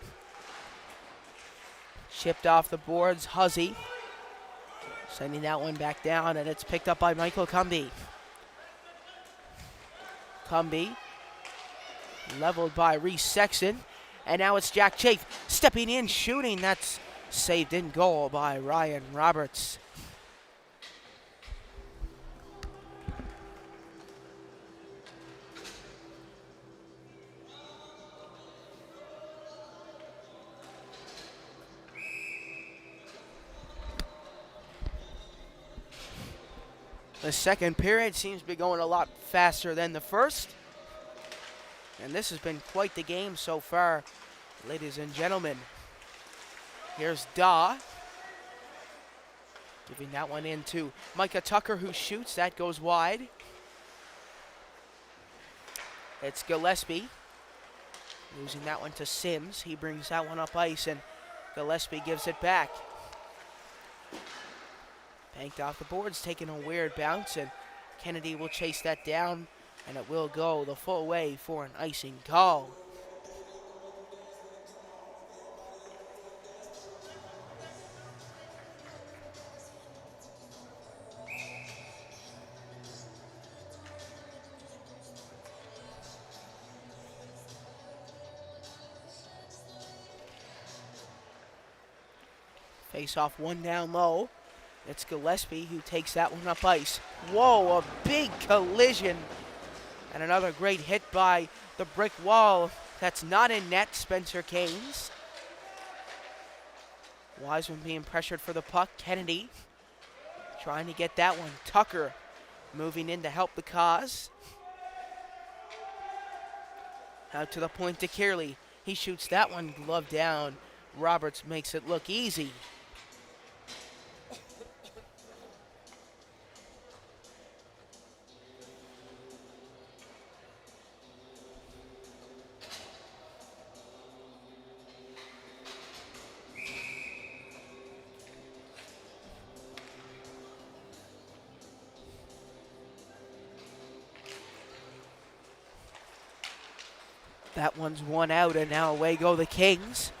Chipped off the boards. Huzzy sending that one back down, and it's picked up by Michael Cumby. Cumby leveled by Reese Sexton. And now it's Jack Chafe stepping in, shooting. That's saved in goal by Ryan Roberts. The second period seems to be going a lot faster than the first. And this has been quite the game so far, ladies and gentlemen. Here's Daw. Giving that one in to Micah Tucker, who shoots. That goes wide. It's Gillespie. Losing that one to Sims. He brings that one up ice, and Gillespie gives it back. Banked off the boards, taking a weird bounce, and Kennedy will chase that down, and it will go the full way for an icing call. Face off one down low. It's Gillespie who takes that one up ice. Whoa, a big collision. And another great hit by the brick wall. That's not in net, Spencer Canes. Wiseman being pressured for the puck. Kennedy trying to get that one. Tucker moving in to help the cause. Out to the point to Kearley. He shoots that one glove down. Roberts makes it look easy. That one's one out, and now away go the Kings.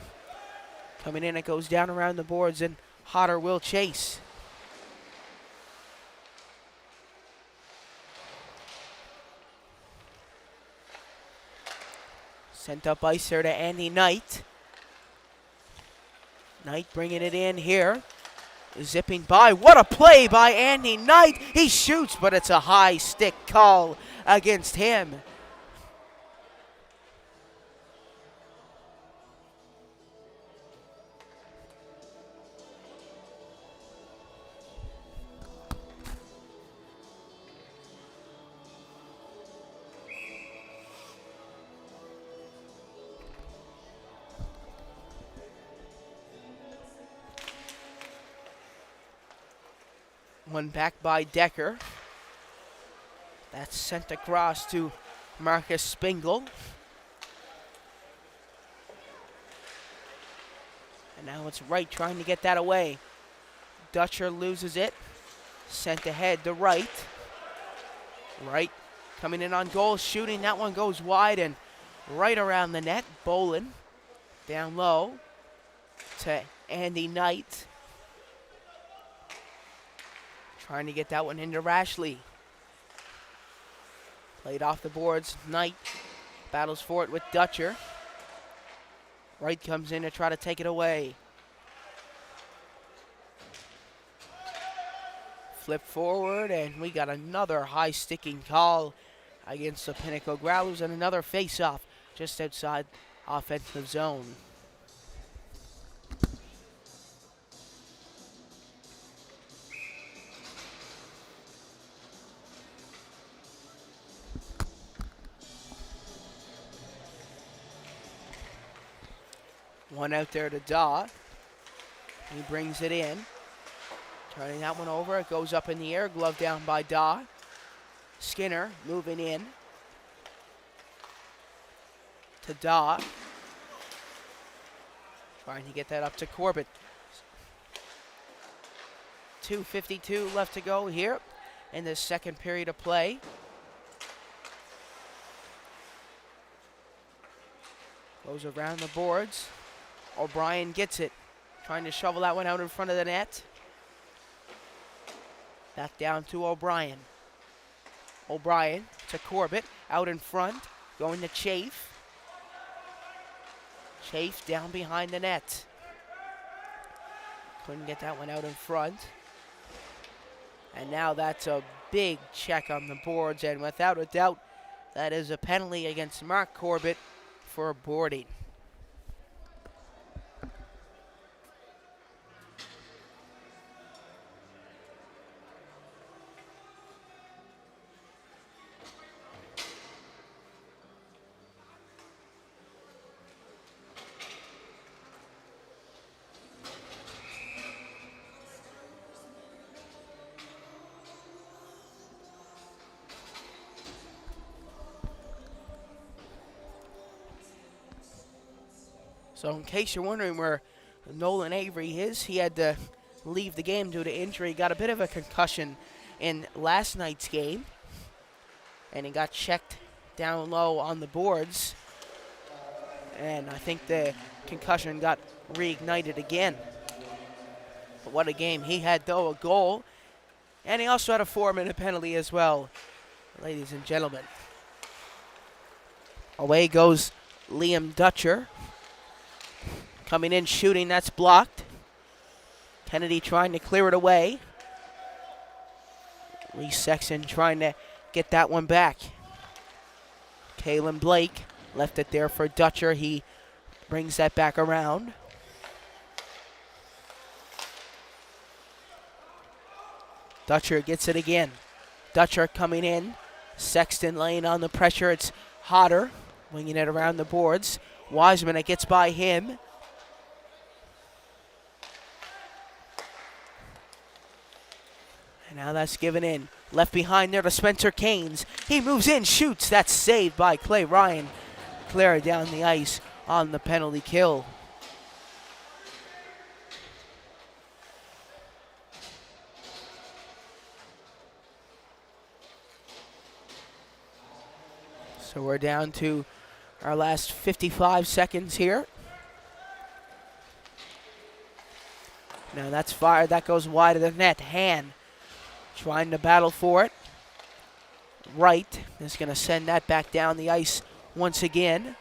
Coming in, it goes down around the boards, and Hodder will chase. Sent up ice there to Andy Knight. Knight bringing it in here. Zipping by. What a play by Andy Knight. He shoots, but it's a high stick call against him. One back by Decker. That's sent across to Marcus Spingle. And now it's Wright trying to get that away. Dutcher loses it. Sent ahead to Wright. Wright coming in on goal, shooting. That one goes wide and right around the net. Bolin down low to Andy Knight. Trying to get that one into Rashley. Played off the boards. Knight battles for it with Dutcher. Wright comes in to try to take it away. Flip forward, and we got another high sticking call against the Pinnacle Growlers, and another face-off just outside offensive zone. One out there to Daw. He brings it in. Turning that one over. It goes up in the air. Glove down by Daw. Skinner moving in. to Daw. Trying to get that up to Corbett. 2:52 left to go here in the second period of play. Goes around the boards. O'Brien gets it. Trying to shovel that one out in front of the net. Back down to O'Brien. O'Brien to Corbett. Out in front. Going to Chafe. Chafe down behind the net. Couldn't get that one out in front. And now that's a big check on the boards. And without a doubt, that is a penalty against Mark Corbett for boarding. So in case you're wondering where Nolan Avery is, he had to leave the game due to injury. Got a bit of a concussion in last night's game. And he got checked down low on the boards. And I think the concussion got reignited again. But what a game he had, though, a goal. And he also had a 4-minute penalty as well, ladies and gentlemen. Away goes Liam Dutcher. Coming in, shooting, that's blocked. Kennedy trying to clear it away. Lee Sexton trying to get that one back. Kalen Blake left it there for Dutcher. He brings that back around. Dutcher gets it again. Dutcher coming in. Sexton laying on the pressure. It's Hodder winging it around the boards. Wiseman, it gets by him. And now that's given in. Left behind there to Spencer Canes. He moves in, shoots. That's saved by Clay Ryan. Clear down the ice on the penalty kill. So we're down to our last 55 seconds here. Now that's fired. That goes wide of the net. Han trying to battle for it. Wright is going to send that back down the ice once again.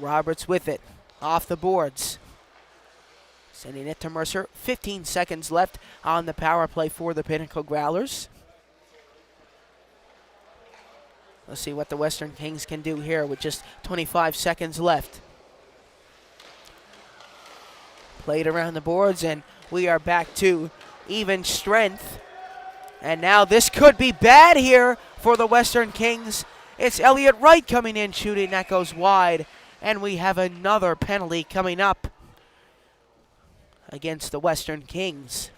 Roberts with it. Off the boards. Sending it to Mercer. 15 seconds left on the power play for the Pinnacle Growlers. Let's see what the Western Kings can do here with just 25 seconds left. Played around the boards, and we are back to even strength. And now this could be bad here for the Western Kings. It's Elliott Wright coming in, shooting. That goes wide. And we have another penalty coming up against the Western Kings.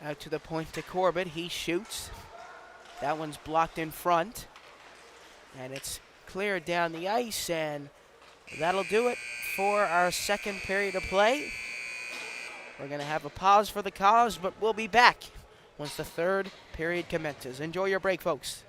Out to the point to Corbett. He shoots. That one's blocked in front. And it's cleared down the ice, and that'll do it for our second period of play. We're going to have a pause for the cause, but we'll be back once the third period commences. Enjoy your break, folks.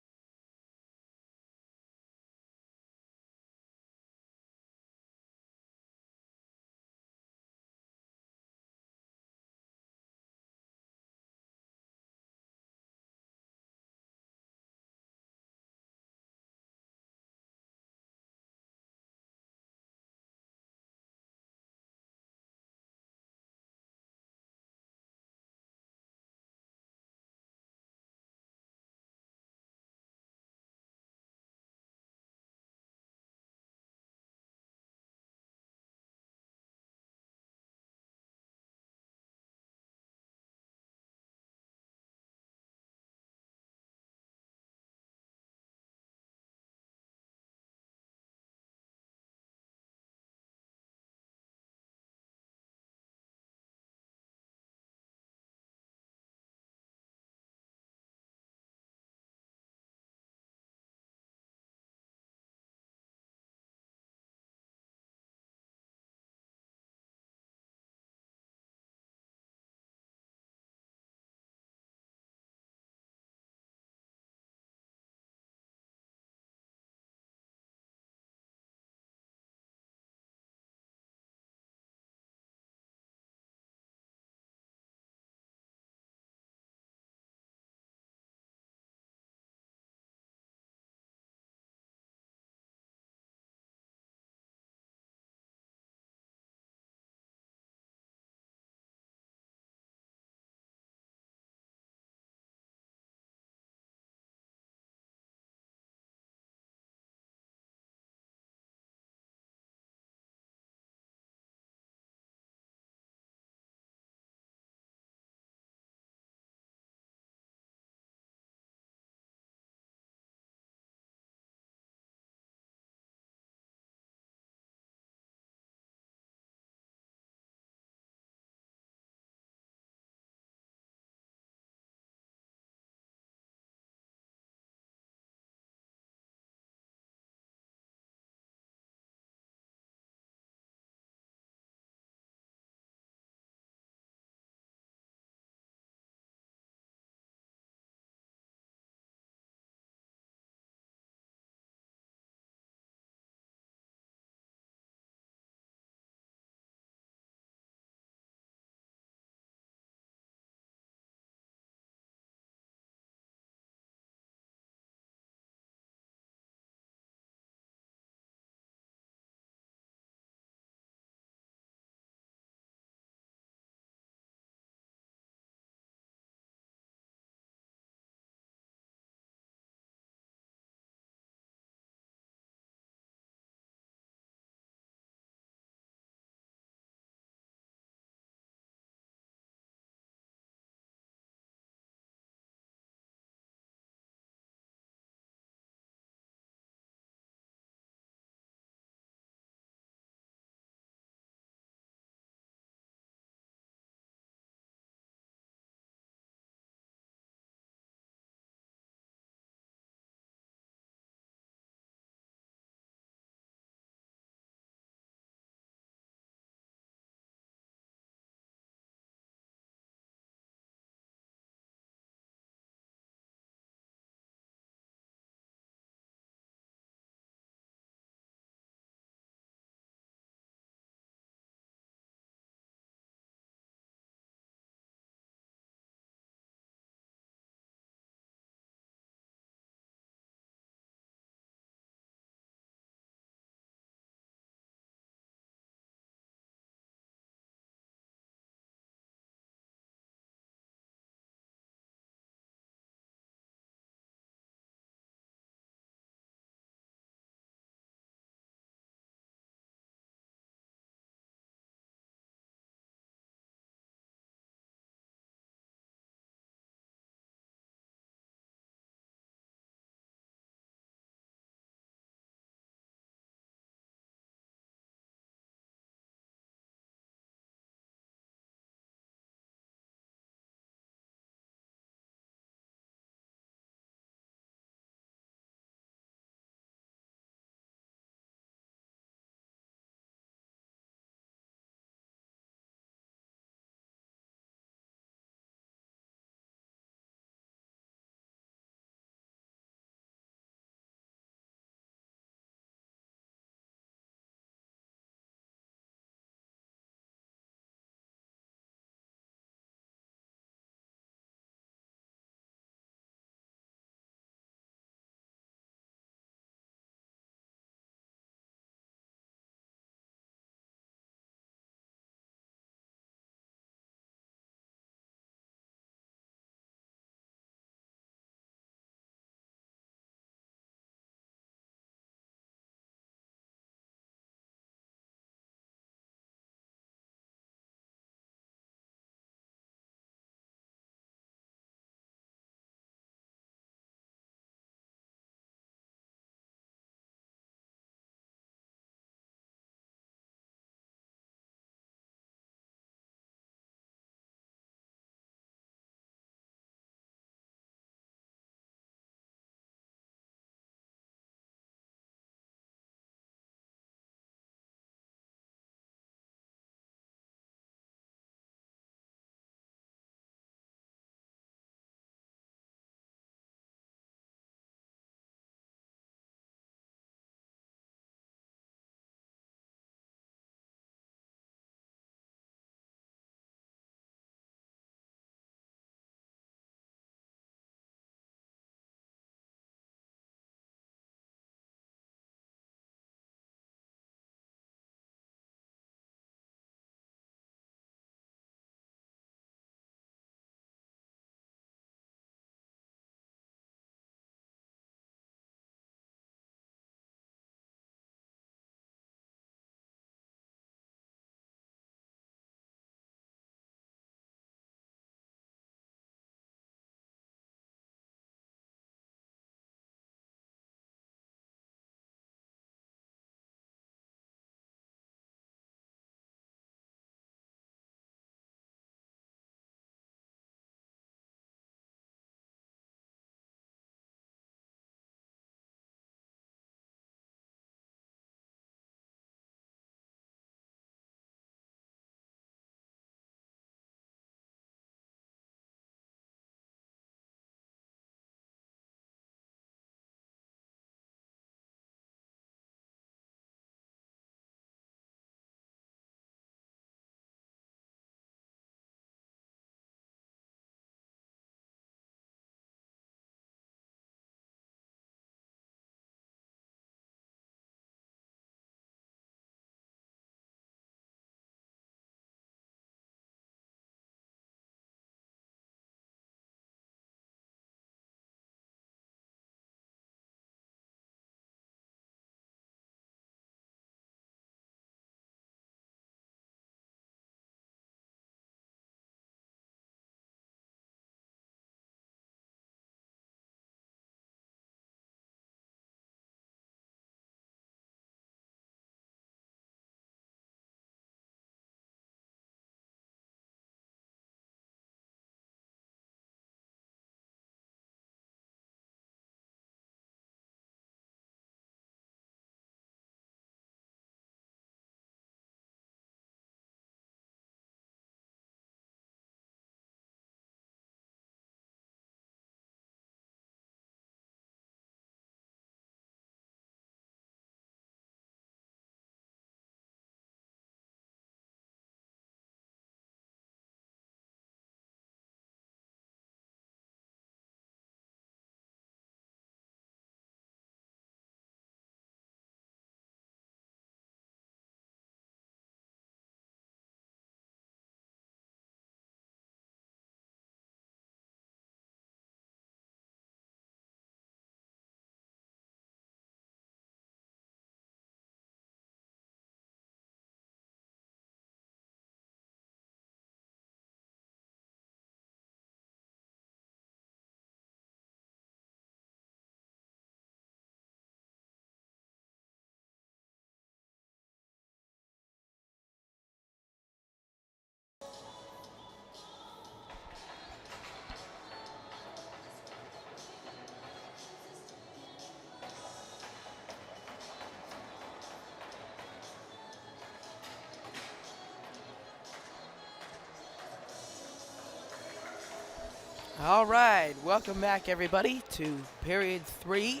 All right, welcome back everybody to period 3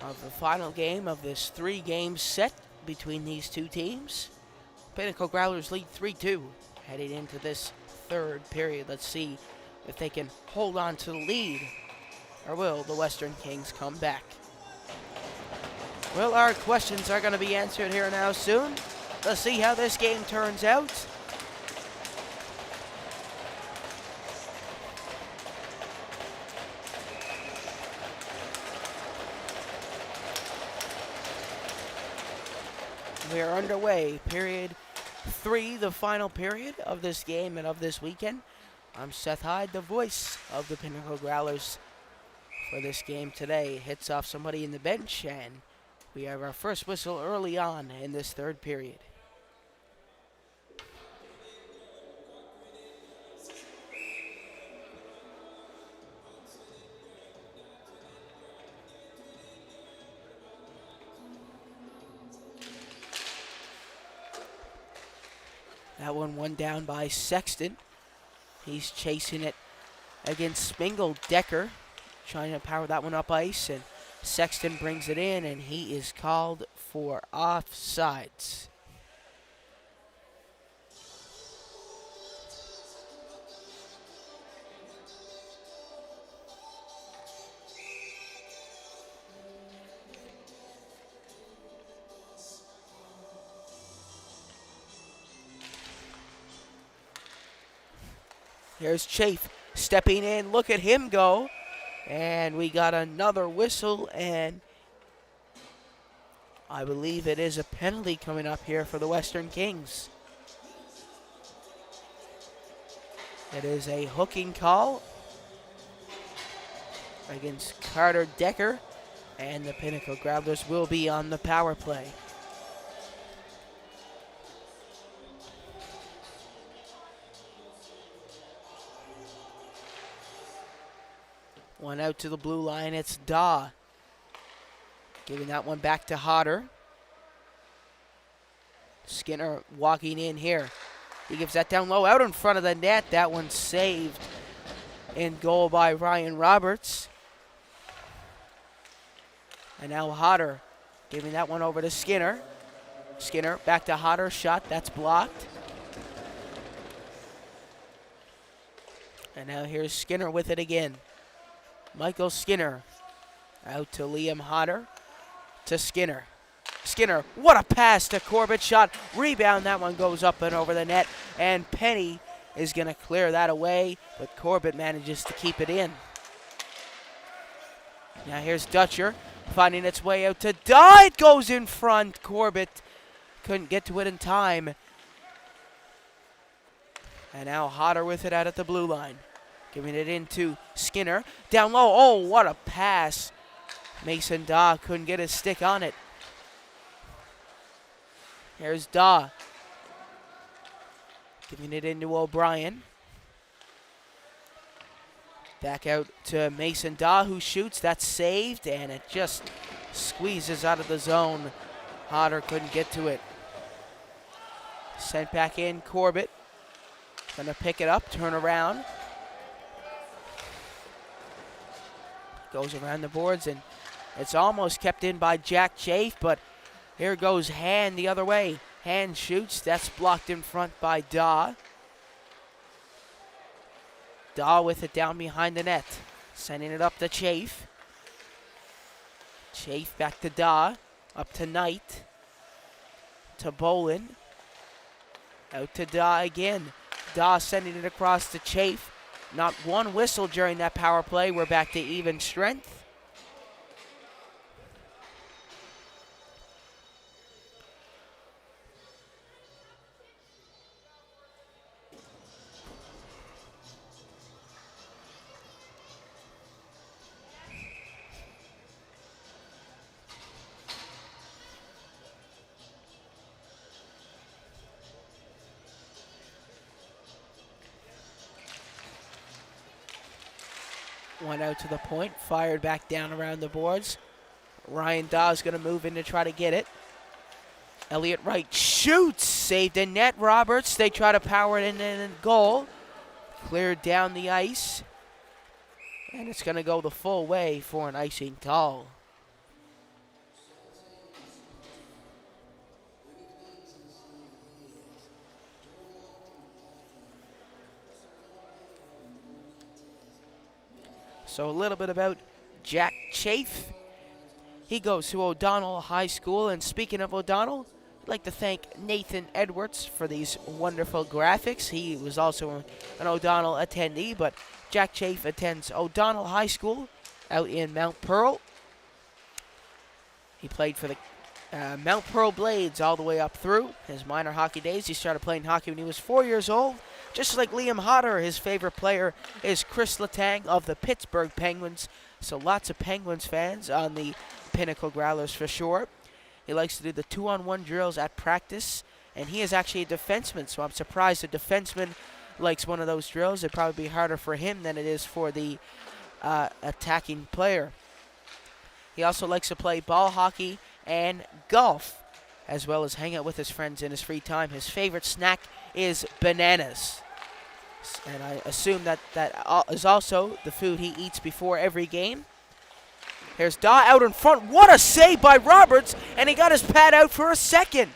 of the final game of this 3-game set between these two teams. Pinnacle Growlers lead 3-2 heading into this third period. Let's see if they can hold on to the lead, or will the Western Kings come back? Well, our questions are going to be answered here now soon. Let's see how this game turns out. We are underway. Period 3, the final period of this game and of this weekend. I'm Seth Hyde, the voice of the Pinnacle Growlers for this game today. Hits off somebody in the bench, and we have our first whistle early on in this third period. That one down by Sexton. He's chasing it against Spingle. Decker trying to power that one up ice, and Sexton brings it in, and he is called for offsides. Here's Chafe stepping in. Look at him go. And we got another whistle, and I believe it is a penalty coming up here for the Western Kings. It is a hooking call against Carter Decker, and the Pinnacle Growlers will be on the power play. One out to the blue line, it's Daw. Giving that one back to Hodder. Skinner walking in here. He gives that down low, out in front of the net. That one saved in goal by Ryan Roberts. And now Hodder giving that one over to Skinner. Skinner back to Hodder, shot, that's blocked. And now here's Skinner with it again. Michael Skinner out to Liam Hodder, to Skinner. Skinner, what a pass to Corbett, shot, rebound, that one goes up and over the net, and Penny is going to clear that away, but Corbett manages to keep it in. Now here's Dutcher, finding its way out to Daw, it goes in front, Corbett couldn't get to it in time. And now Hodder with it out at the blue line. Giving it into Skinner. Down low. Oh, what a pass. Mason Daw couldn't get his stick on it. Here's Daw. Giving it into O'Brien. Back out to Mason Daw, who shoots. That's saved, and it just squeezes out of the zone. Hodder couldn't get to it. Sent back in, Corbett. Gonna pick it up, turn around. Goes around the boards, and it's almost kept in by Jack Chafe, but here goes Hand the other way. Hand shoots, that's blocked in front by Daw. Daw with it down behind the net, sending it up to Chafe. Chafe back to Daw, up to Knight, to Bolin, out to Daw again. Daw sending it across to Chafe. Not one whistle during that power play. We're back to even strength. One out to the point, fired back down around the boards. Ryan Dawes going to move in to try to get it. Elliott Wright shoots, saved in net. Roberts, they try to power it in and goal. Cleared down the ice. And it's going to go the full way for an icing call. So a little bit about Jack Chafe. He goes to O'Donnell High School, and speaking of O'Donnell, I'd like to thank Nathan Edwards for these wonderful graphics. He was also an O'Donnell attendee, but Jack Chafe attends O'Donnell High School out in Mount Pearl. He played for the Mount Pearl Blades all the way up through his minor hockey days. He started playing hockey when he was 4 years old. Just like Liam Hodder, his favorite player is Chris Letang of the Pittsburgh Penguins. So lots of Penguins fans on the Pinnacle Growlers for sure. He likes to do the 2-on-1 drills at practice, and he is actually a defenseman, so I'm surprised a defenseman likes one of those drills. It'd probably be harder for him than it is for the attacking player. He also likes to play ball hockey and golf, as well as hang out with his friends in his free time. His favorite snack is bananas. And I assume that is also the food he eats before every game. Here's Daw out in front. What a save by Roberts, and he got his pad out for a second.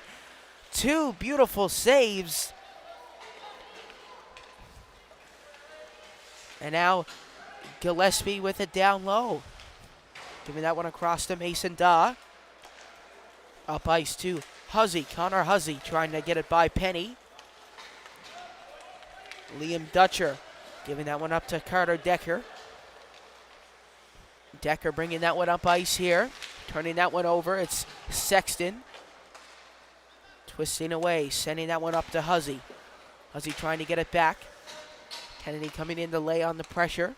Two beautiful saves. And now Gillespie with it down low. Giving that one across to Mason Daw. Up ice to Huzzy, Connor Huzzy trying to get it by Penny. Liam Dutcher giving that one up to Carter Decker. Decker bringing that one up ice here. Turning that one over. It's Sexton. Twisting away. Sending that one up to Huzzy. Huzzy trying to get it back. Kennedy coming in to lay on the pressure.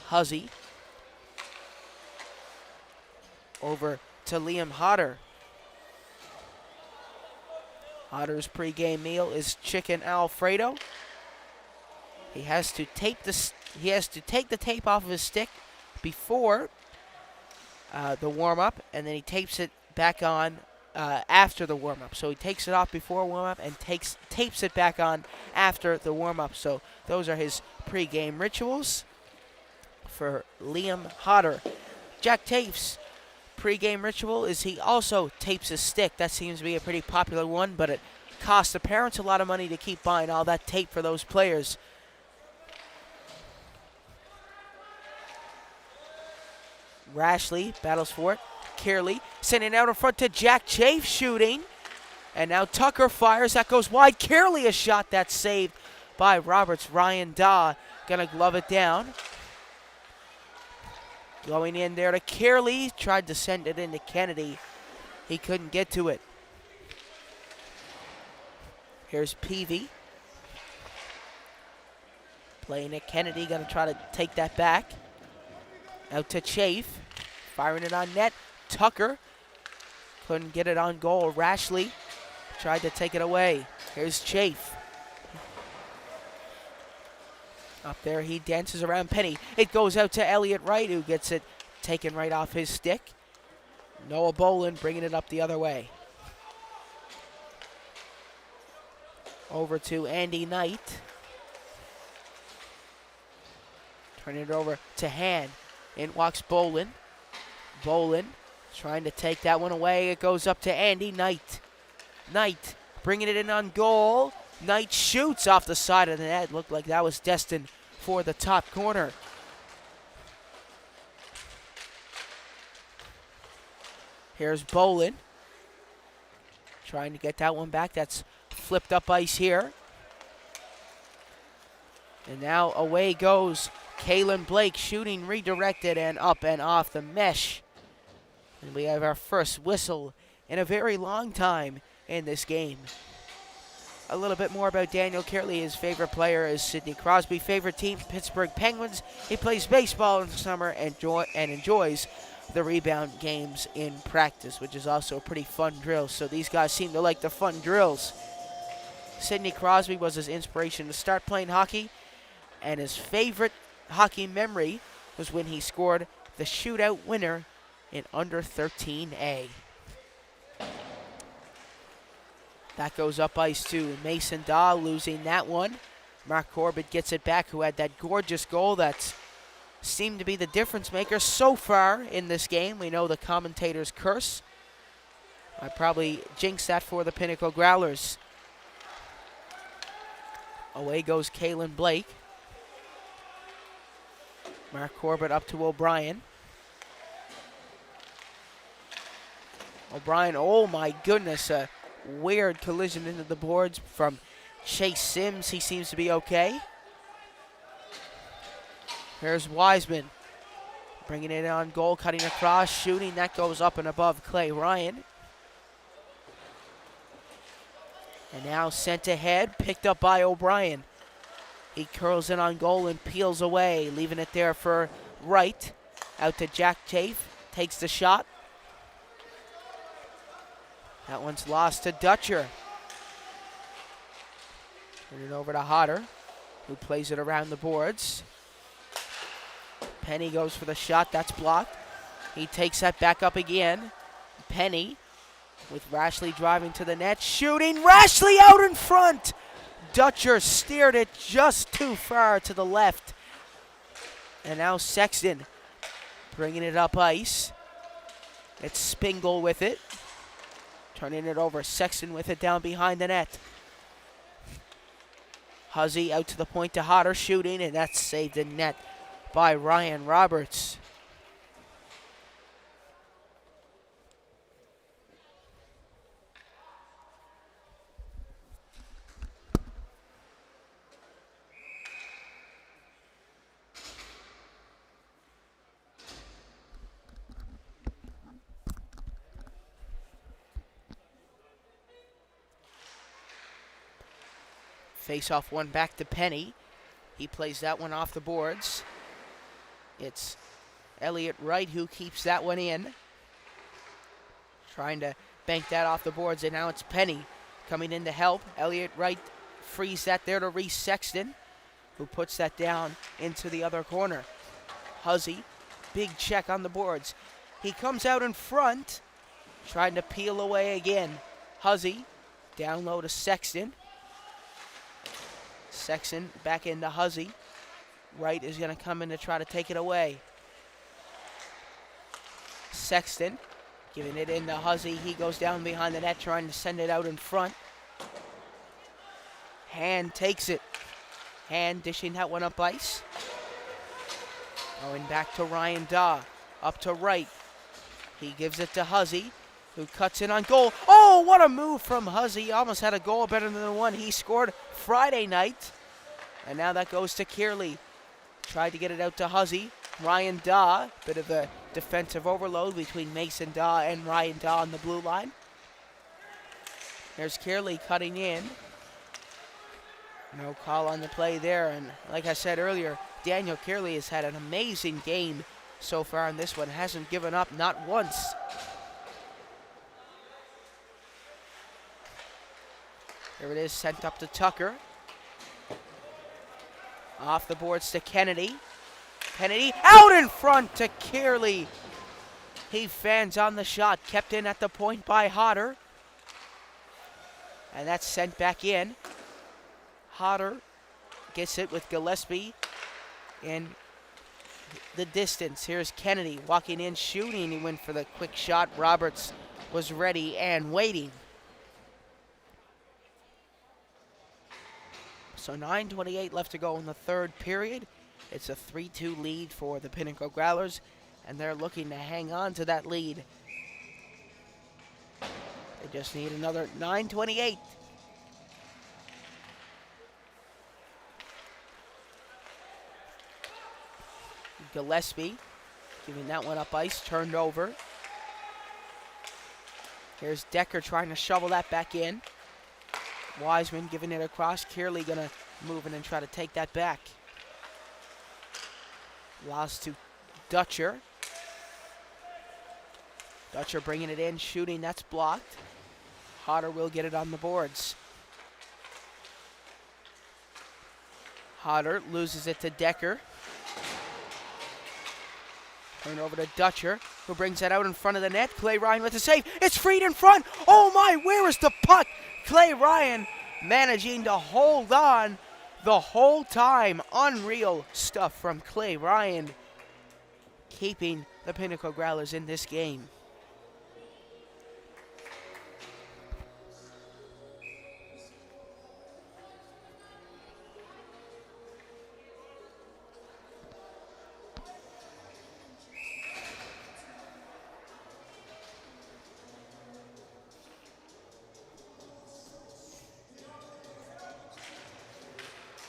Huzzy. Over to Liam Hodder. Hodder's pregame meal is chicken Alfredo. He has to take the tape off of his stick before the warm-up, and then he tapes it back on after the warm-up. So he takes it off before warm-up and tapes it back on after the warm-up. So those are his pregame rituals for Liam Hodder. Jack Tafe's pregame ritual is he also tapes his stick. That seems to be a pretty popular one, but it costs the parents a lot of money to keep buying all that tape for those players. Rashley battles for it. Kearley sending out in front to Jack Chafe shooting. And now Tucker fires. That goes wide. Kearley a shot that's saved by Roberts. Ryan Daw gonna glove it down. Going in there to Kearley. Tried to send it into Kennedy. He couldn't get to it. Here's Peavy. Playing it. Kennedy gonna try to take that back. Out to Chafe. Firing it on net. Tucker couldn't get it on goal. Rashley tried to take it away. Here's Chafe. Up there, he dances around Penny. It goes out to Elliott Wright, who gets it taken right off his stick. Noah Boland bringing it up the other way. Over to Andy Knight. Turning it over to Hand. In walks Boland. Boland trying to take that one away. It goes up to Andy Knight. Knight bringing it in on goal. Knight shoots off the side of the net. Looked like that was destined for the top corner. Here's Boland. Trying to get that one back. That's flipped up ice here. And now away goes Kalen Blake, shooting redirected and up and off the mesh. And we have our first whistle in a very long time in this game. A little bit more about Daniel Kearley. His favorite player is Sidney Crosby. Favorite team, Pittsburgh Penguins. He plays baseball in the summer and enjoys the rebound games in practice, which is also a pretty fun drill. So these guys seem to like the fun drills. Sidney Crosby was his inspiration to start playing hockey, and his favorite hockey memory was when he scored the shootout winner in under 13A. That goes up ice to Mason Daw, losing that one. Mark Corbett gets it back, who had that gorgeous goal that seemed to be the difference maker so far in this game. We know the commentator's curse. I probably jinxed that for the Pinnacle Growlers. Away goes Kalen Blake. Mark Corbett up to O'Brien. O'Brien, oh my goodness, a weird collision into the boards from Chase Sims. He seems to be okay. Here's Wiseman, bringing it on goal, cutting across, shooting. That goes up and above Clay Ryan. And now sent ahead, picked up by O'Brien. He curls in on goal and peels away, leaving it there for Wright. Out to Jack Chafe, takes the shot. That one's lost to Dutcher. Turn it over to Hodder, who plays it around the boards. Penny goes for the shot, that's blocked. He takes that back up again. Penny, with Rashley driving to the net, shooting, Rashley out in front! Dutcher steered it just too far to the left. And now Sexton bringing it up ice. It's Spingle with it. Turning it over, Sexton with it down behind the net. Huzzy out to the point to Hodder, shooting, and that's saved in net by Ryan Roberts. Face-off one back to Penny. He plays that one off the boards. It's Elliott Wright who keeps that one in. Trying to bank that off the boards, and now it's Penny coming in to help. Elliott Wright frees that there to Reese Sexton, who puts that down into the other corner. Huzzy, big check on the boards. He comes out in front, trying to peel away again. Huzzy, down low to Sexton. Sexton back into Huzzy. Wright is going to come in to try to take it away. Sexton giving it into Huzzy. He goes down behind the net trying to send it out in front. Hand takes it. Hand dishing that one up ice. Going back to Ryan Daw. Up to Wright. He gives it to Huzzy, who cuts in on goal. Oh, what a move from Huzzy. Almost had a goal better than the one he scored Friday night. And now that goes to Kearley. Tried to get it out to Huzzy. Ryan Daw, bit of a defensive overload between Mason Daw and Ryan Daw on the blue line. There's Kearley cutting in. No call on the play there. And like I said earlier, Daniel Kearley has had an amazing game so far in this one. Hasn't given up, not once. There it is, sent up to Tucker. Off the boards to Kennedy. Kennedy out in front to Kearley. He fans on the shot, kept in at the point by Hodder. And that's sent back in. Hodder gets it with Gillespie in the distance. Here's Kennedy walking in, shooting. He went for the quick shot. Roberts was ready and waiting. So 9:28 left to go in the third period. It's a 3-2 lead for the Pinnacle Growlers, and they're looking to hang on to that lead. They just need another 9:28. Gillespie giving that one up ice, turned over. Here's Decker trying to shovel that back in. Wiseman giving it across. Kearley going to move in and try to take that back. Lost to Dutcher. Dutcher bringing it in, shooting. That's blocked. Hodder will get it on the boards. Hodder loses it to Decker. Turn over to Dutcher, who brings that out in front of the net. Clay Ryan with the save. It's freed in front. Oh my, where is the puck? Clay Ryan managing to hold on the whole time. Unreal stuff from Clay Ryan, keeping the Pinnacle Growlers in this game.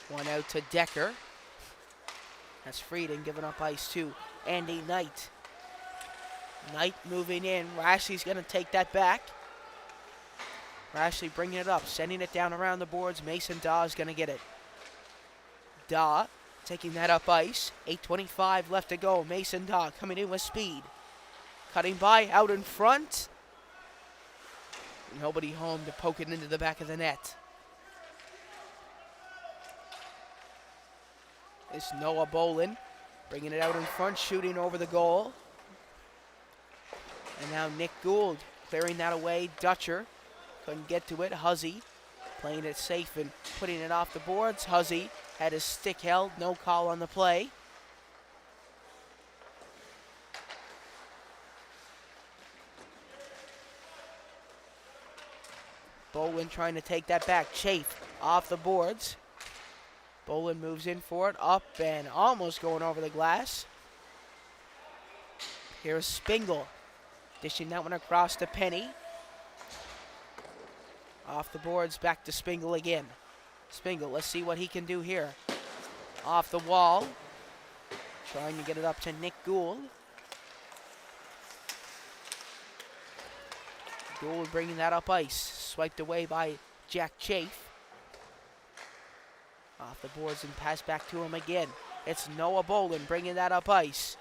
One out to Decker. That's Frieden giving up ice to Andy Knight. Knight moving in. Rashley's going to take that back. Rashley bringing it up, sending it down around the boards. Mason Daw is going to get it. Daw taking that up ice. 8:25 left to go. Mason Daw coming in with speed. Cutting by, out in front. Nobody home to poke it into the back of the net. It's Noah Bolin bringing it out in front, shooting over the goal. And now Nick Gould clearing that away. Dutcher couldn't get to it. Huzzy playing it safe and putting it off the boards. Huzzy had his stick held. No call on the play. Bolin trying to take that back. Chafe off the boards. Bolin moves in for it, up and almost going over the glass. Here's Spingle, dishing that one across to Penny. Off the boards, back to Spingle again. Spingle, let's see what he can do here. Off the wall, trying to get it up to Nick Gould. Gould bringing that up ice, swiped away by Jack Chafe. Off the boards and pass back to him again. It's Noah Bolin bringing that up ice.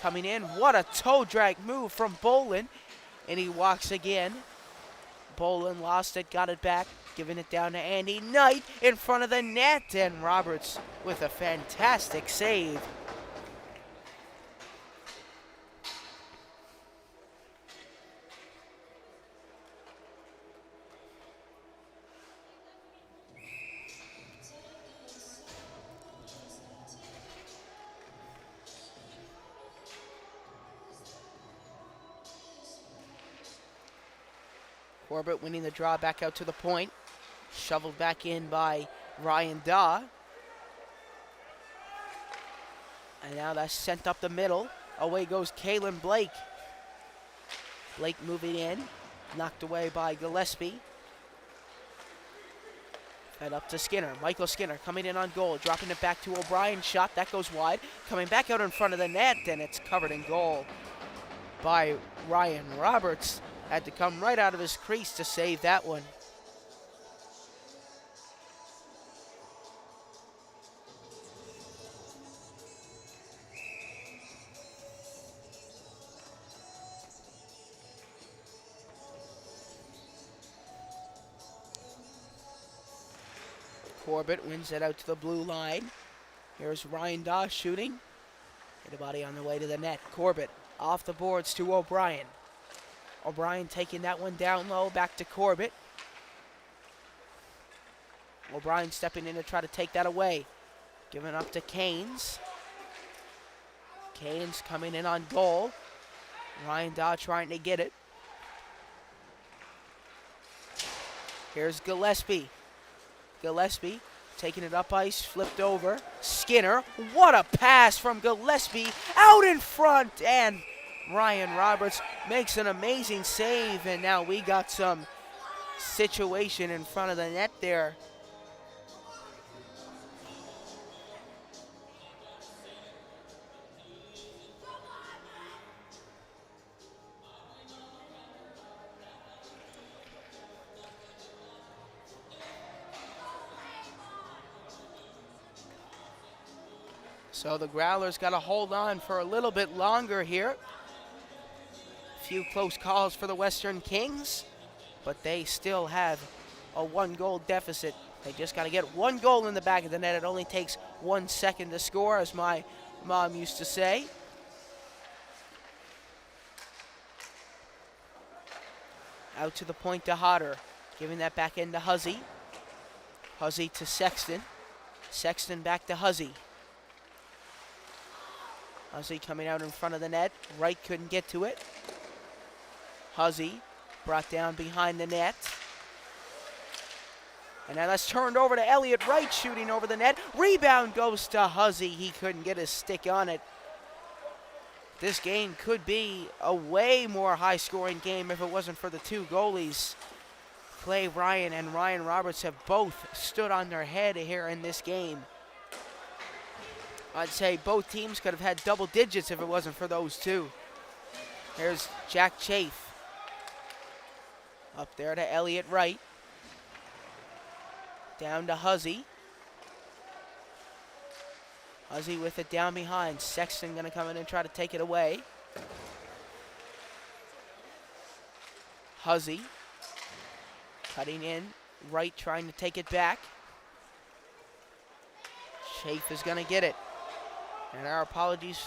Coming in, what a toe drag move from Bolin. And he walks again. Bolin lost it, got it back, giving it down to Andy Knight in front of the net. And Roberts with a fantastic save. Corbett winning the draw back out to the point. Shoveled back in by Ryan Daw. And now that's sent up the middle. Away goes Kalen Blake. Blake moving in. Knocked away by Gillespie. Fed up to Skinner. Michael Skinner coming in on goal. Dropping it back to O'Brien. Shot. That goes wide. Coming back out in front of the net. And it's covered in goal by Ryan Roberts. Had to come right out of his crease to save that one. Corbett wins it out to the blue line. Here's Ryan Daw shooting. Hit a body on the way to the net. Corbett off the boards to O'Brien. O'Brien taking that one down low, back to Corbett. O'Brien stepping in to try to take that away. Giving up to Canes. Canes coming in on goal. Ryan Daw trying to get it. Here's Gillespie. Gillespie taking it up ice, flipped over. Skinner, what a pass from Gillespie, out in front, and Ryan Roberts makes an amazing save, and now we got some situation in front of the net there. So the Growlers got to hold on for a little bit longer here. Few close calls for the Western Kings, but they still have a 1-goal deficit. They just got to get 1 goal in the back of the net. It only takes 1 second to score, as my mom used to say. Out to the point to Hodder, giving that back into Huzzy. Huzzy to Sexton. Sexton back to Huzzy. Huzzy coming out in front of the net. Wright couldn't get to it. Huzzy brought down behind the net. And now that's turned over to Elliott Wright, shooting over the net. Rebound goes to Huzzy. He couldn't get his stick on it. This game could be a way more high-scoring game if it wasn't for the two goalies. Clay Ryan and Ryan Roberts have both stood on their head here in this game. I'd say both teams could have had double digits if it wasn't for those two. There's Jack Chafe. Up there to Elliott Wright. Down to Huzzy. Huzzy with it down behind. Sexton going to come in and try to take it away. Huzzy cutting in. Wright trying to take it back. Chafe is going to get it. And our apologies,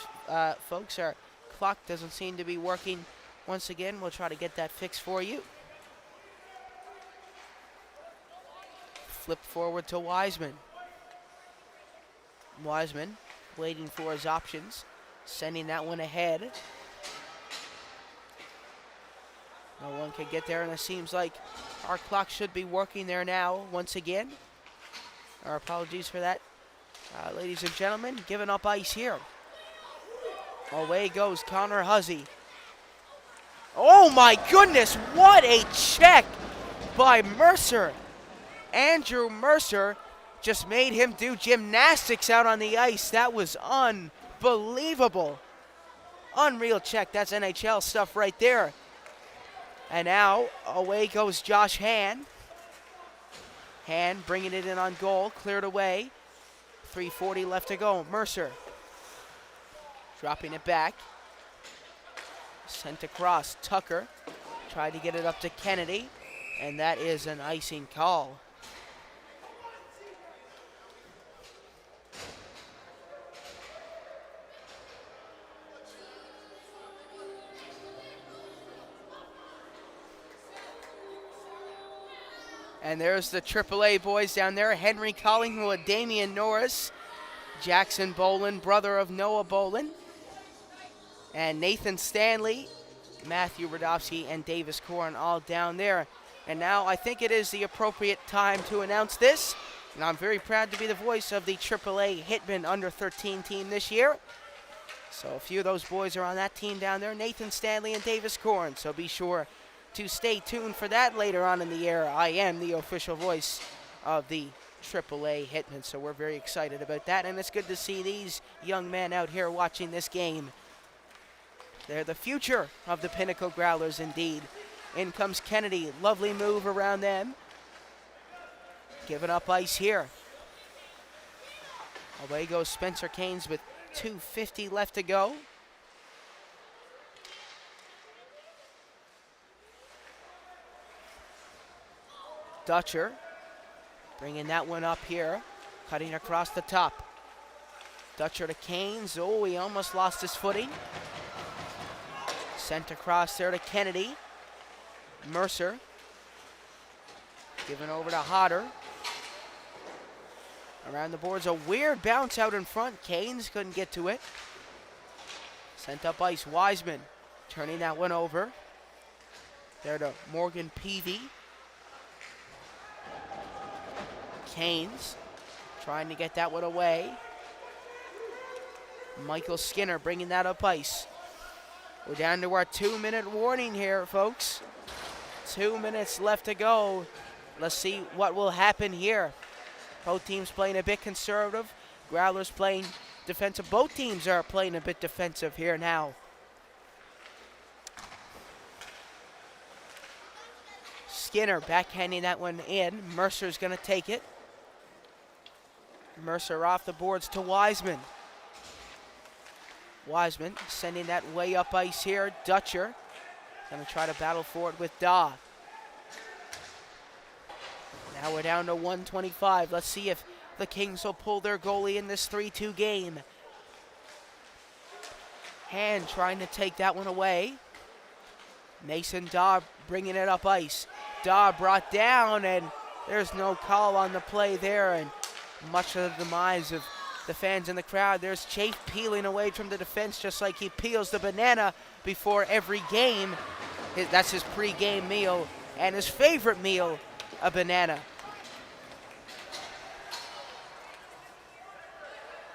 folks. Our clock doesn't seem to be working once again. We'll try to get that fixed for you. Flip forward to Wiseman. Wiseman waiting for his options, sending that one ahead. No one could get there, and it seems like our clock should be working there now once again. Our apologies for that, ladies and gentlemen. Giving up ice here. Away goes Connor Huzzy. Oh my goodness, what a check by Mercer. Andrew Mercer just made him do gymnastics out on the ice. That was unbelievable. Unreal check. That's NHL stuff right there. And now away goes Josh Hand. Hand bringing it in on goal. Cleared away. 3:40 left to go. Mercer dropping it back. Sent across. Tucker tried to get it up to Kennedy. And that is an icing call. And there's the AAA boys down there. Henry Collingwood, Damian Norris, Jackson Bolin, brother of Noah Bolin, and Nathan Stanley, Matthew Radofsky, and Davis Korn all down there. And now I think it is the appropriate time to announce this. And I'm very proud to be the voice of the AAA Hitman Under-13 team this year. So a few of those boys are on that team down there, Nathan Stanley and Davis Korn. So be sure to stay tuned for that later on in the year. I am the official voice of the AAA Hitmen, so we're very excited about that, and it's good to see these young men out here watching this game. They're the future of the Pinnacle Growlers indeed. In comes Kennedy, lovely move around them. Giving up ice here. Away goes Spencer Canes with 2:50 left to go. Dutcher bringing that one up here, cutting across the top. Dutcher to Canes. Oh, he almost lost his footing. Sent across there to Kennedy. Mercer giving over to Hodder. Around the boards, a weird bounce out in front. Canes couldn't get to it. Sent up ice, Wiseman turning that one over. There to Morgan Peavy. Canes trying to get that one away. Michael Skinner bringing that up ice. We're down to our 2-minute warning here, folks. 2 minutes left to go. Let's see what will happen here. Both teams playing a bit conservative. Growlers playing defensive. Both teams are playing a bit defensive here now. Skinner backhanding that one in. Mercer's going to take it. Mercer off the boards to Wiseman. Wiseman sending that way up ice here. Dutcher going to try to battle for it with Daw. Now we're down to 1:25. Let's see if the Kings will pull their goalie in this 3-2 game. Hand trying to take that one away. Mason Daw bringing it up ice. Daw brought down, and there's no call on the play there, and much of the demise of the fans in the crowd. There's Chafe peeling away from the defense just like he peels the banana before every game. That's his pre-game meal and his favorite meal, a banana.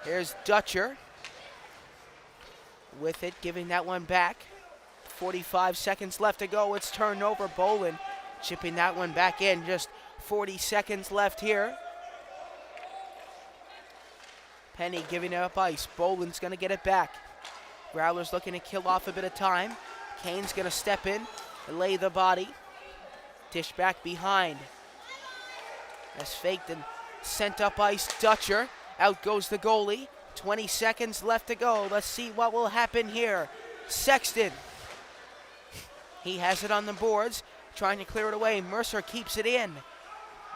Here's Dutcher with it, giving that one back. 45 seconds left to go. It's turned over. Bolin chipping that one back in. Just 40 seconds left here. Penny giving it up ice. Bolin's going to get it back. Growlers looking to kill off a bit of time. Kane's going to step in and lay the body. Dish back behind. That's faked and sent up ice. Dutcher. Out goes the goalie. 20 seconds left to go. Let's see what will happen here. Sexton. He has it on the boards. Trying to clear it away. Mercer keeps it in.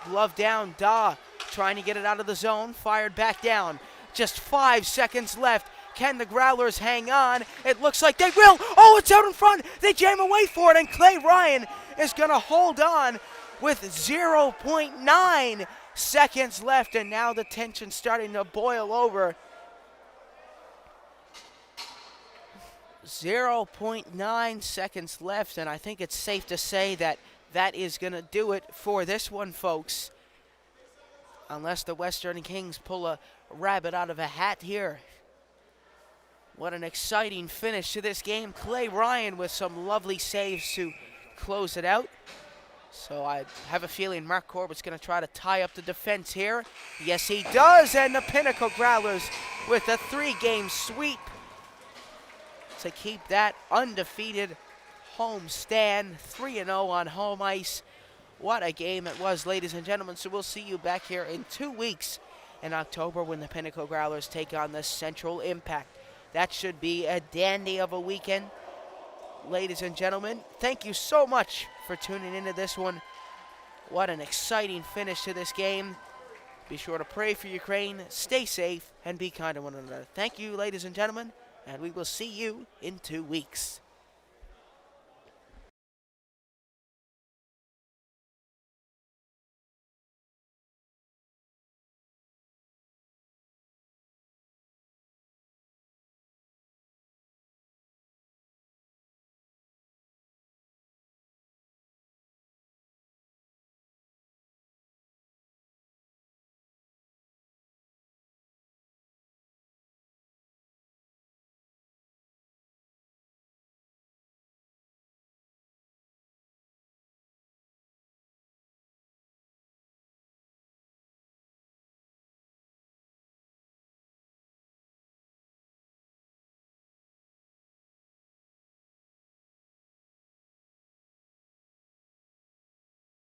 Glove down. Daw trying to get it out of the zone. Fired back down. Just 5 seconds left. Can the Growlers hang on? It looks like they will. Oh, it's out in front. They jam away for it, and Clay Ryan is going to hold on with 0.9 seconds left, and now the tension's starting to boil over. 0.9 seconds left, and I think it's safe to say that that is going to do it for this one, folks. Unless the Western Kings pull a rabbit out of a hat here. What an exciting finish to this game. Clay Ryan with some lovely saves to close it out. So I have a feeling Mark Corbett's going to try to tie up the defense here. Yes, he does, and the Pinnacle Growlers with a 3-game sweep to keep that undefeated home stand, 3-0 on home ice. What a game it was, ladies and gentlemen. So we'll see you back here in 2 weeks in October when the Pinnacle Growlers take on the Central Impact. That should be a dandy of a weekend. Ladies and gentlemen, thank you so much for tuning into this one. What an exciting finish to this game. Be sure to pray for Ukraine, stay safe, and be kind to one another. Thank you, ladies and gentlemen, and we will see you in 2 weeks.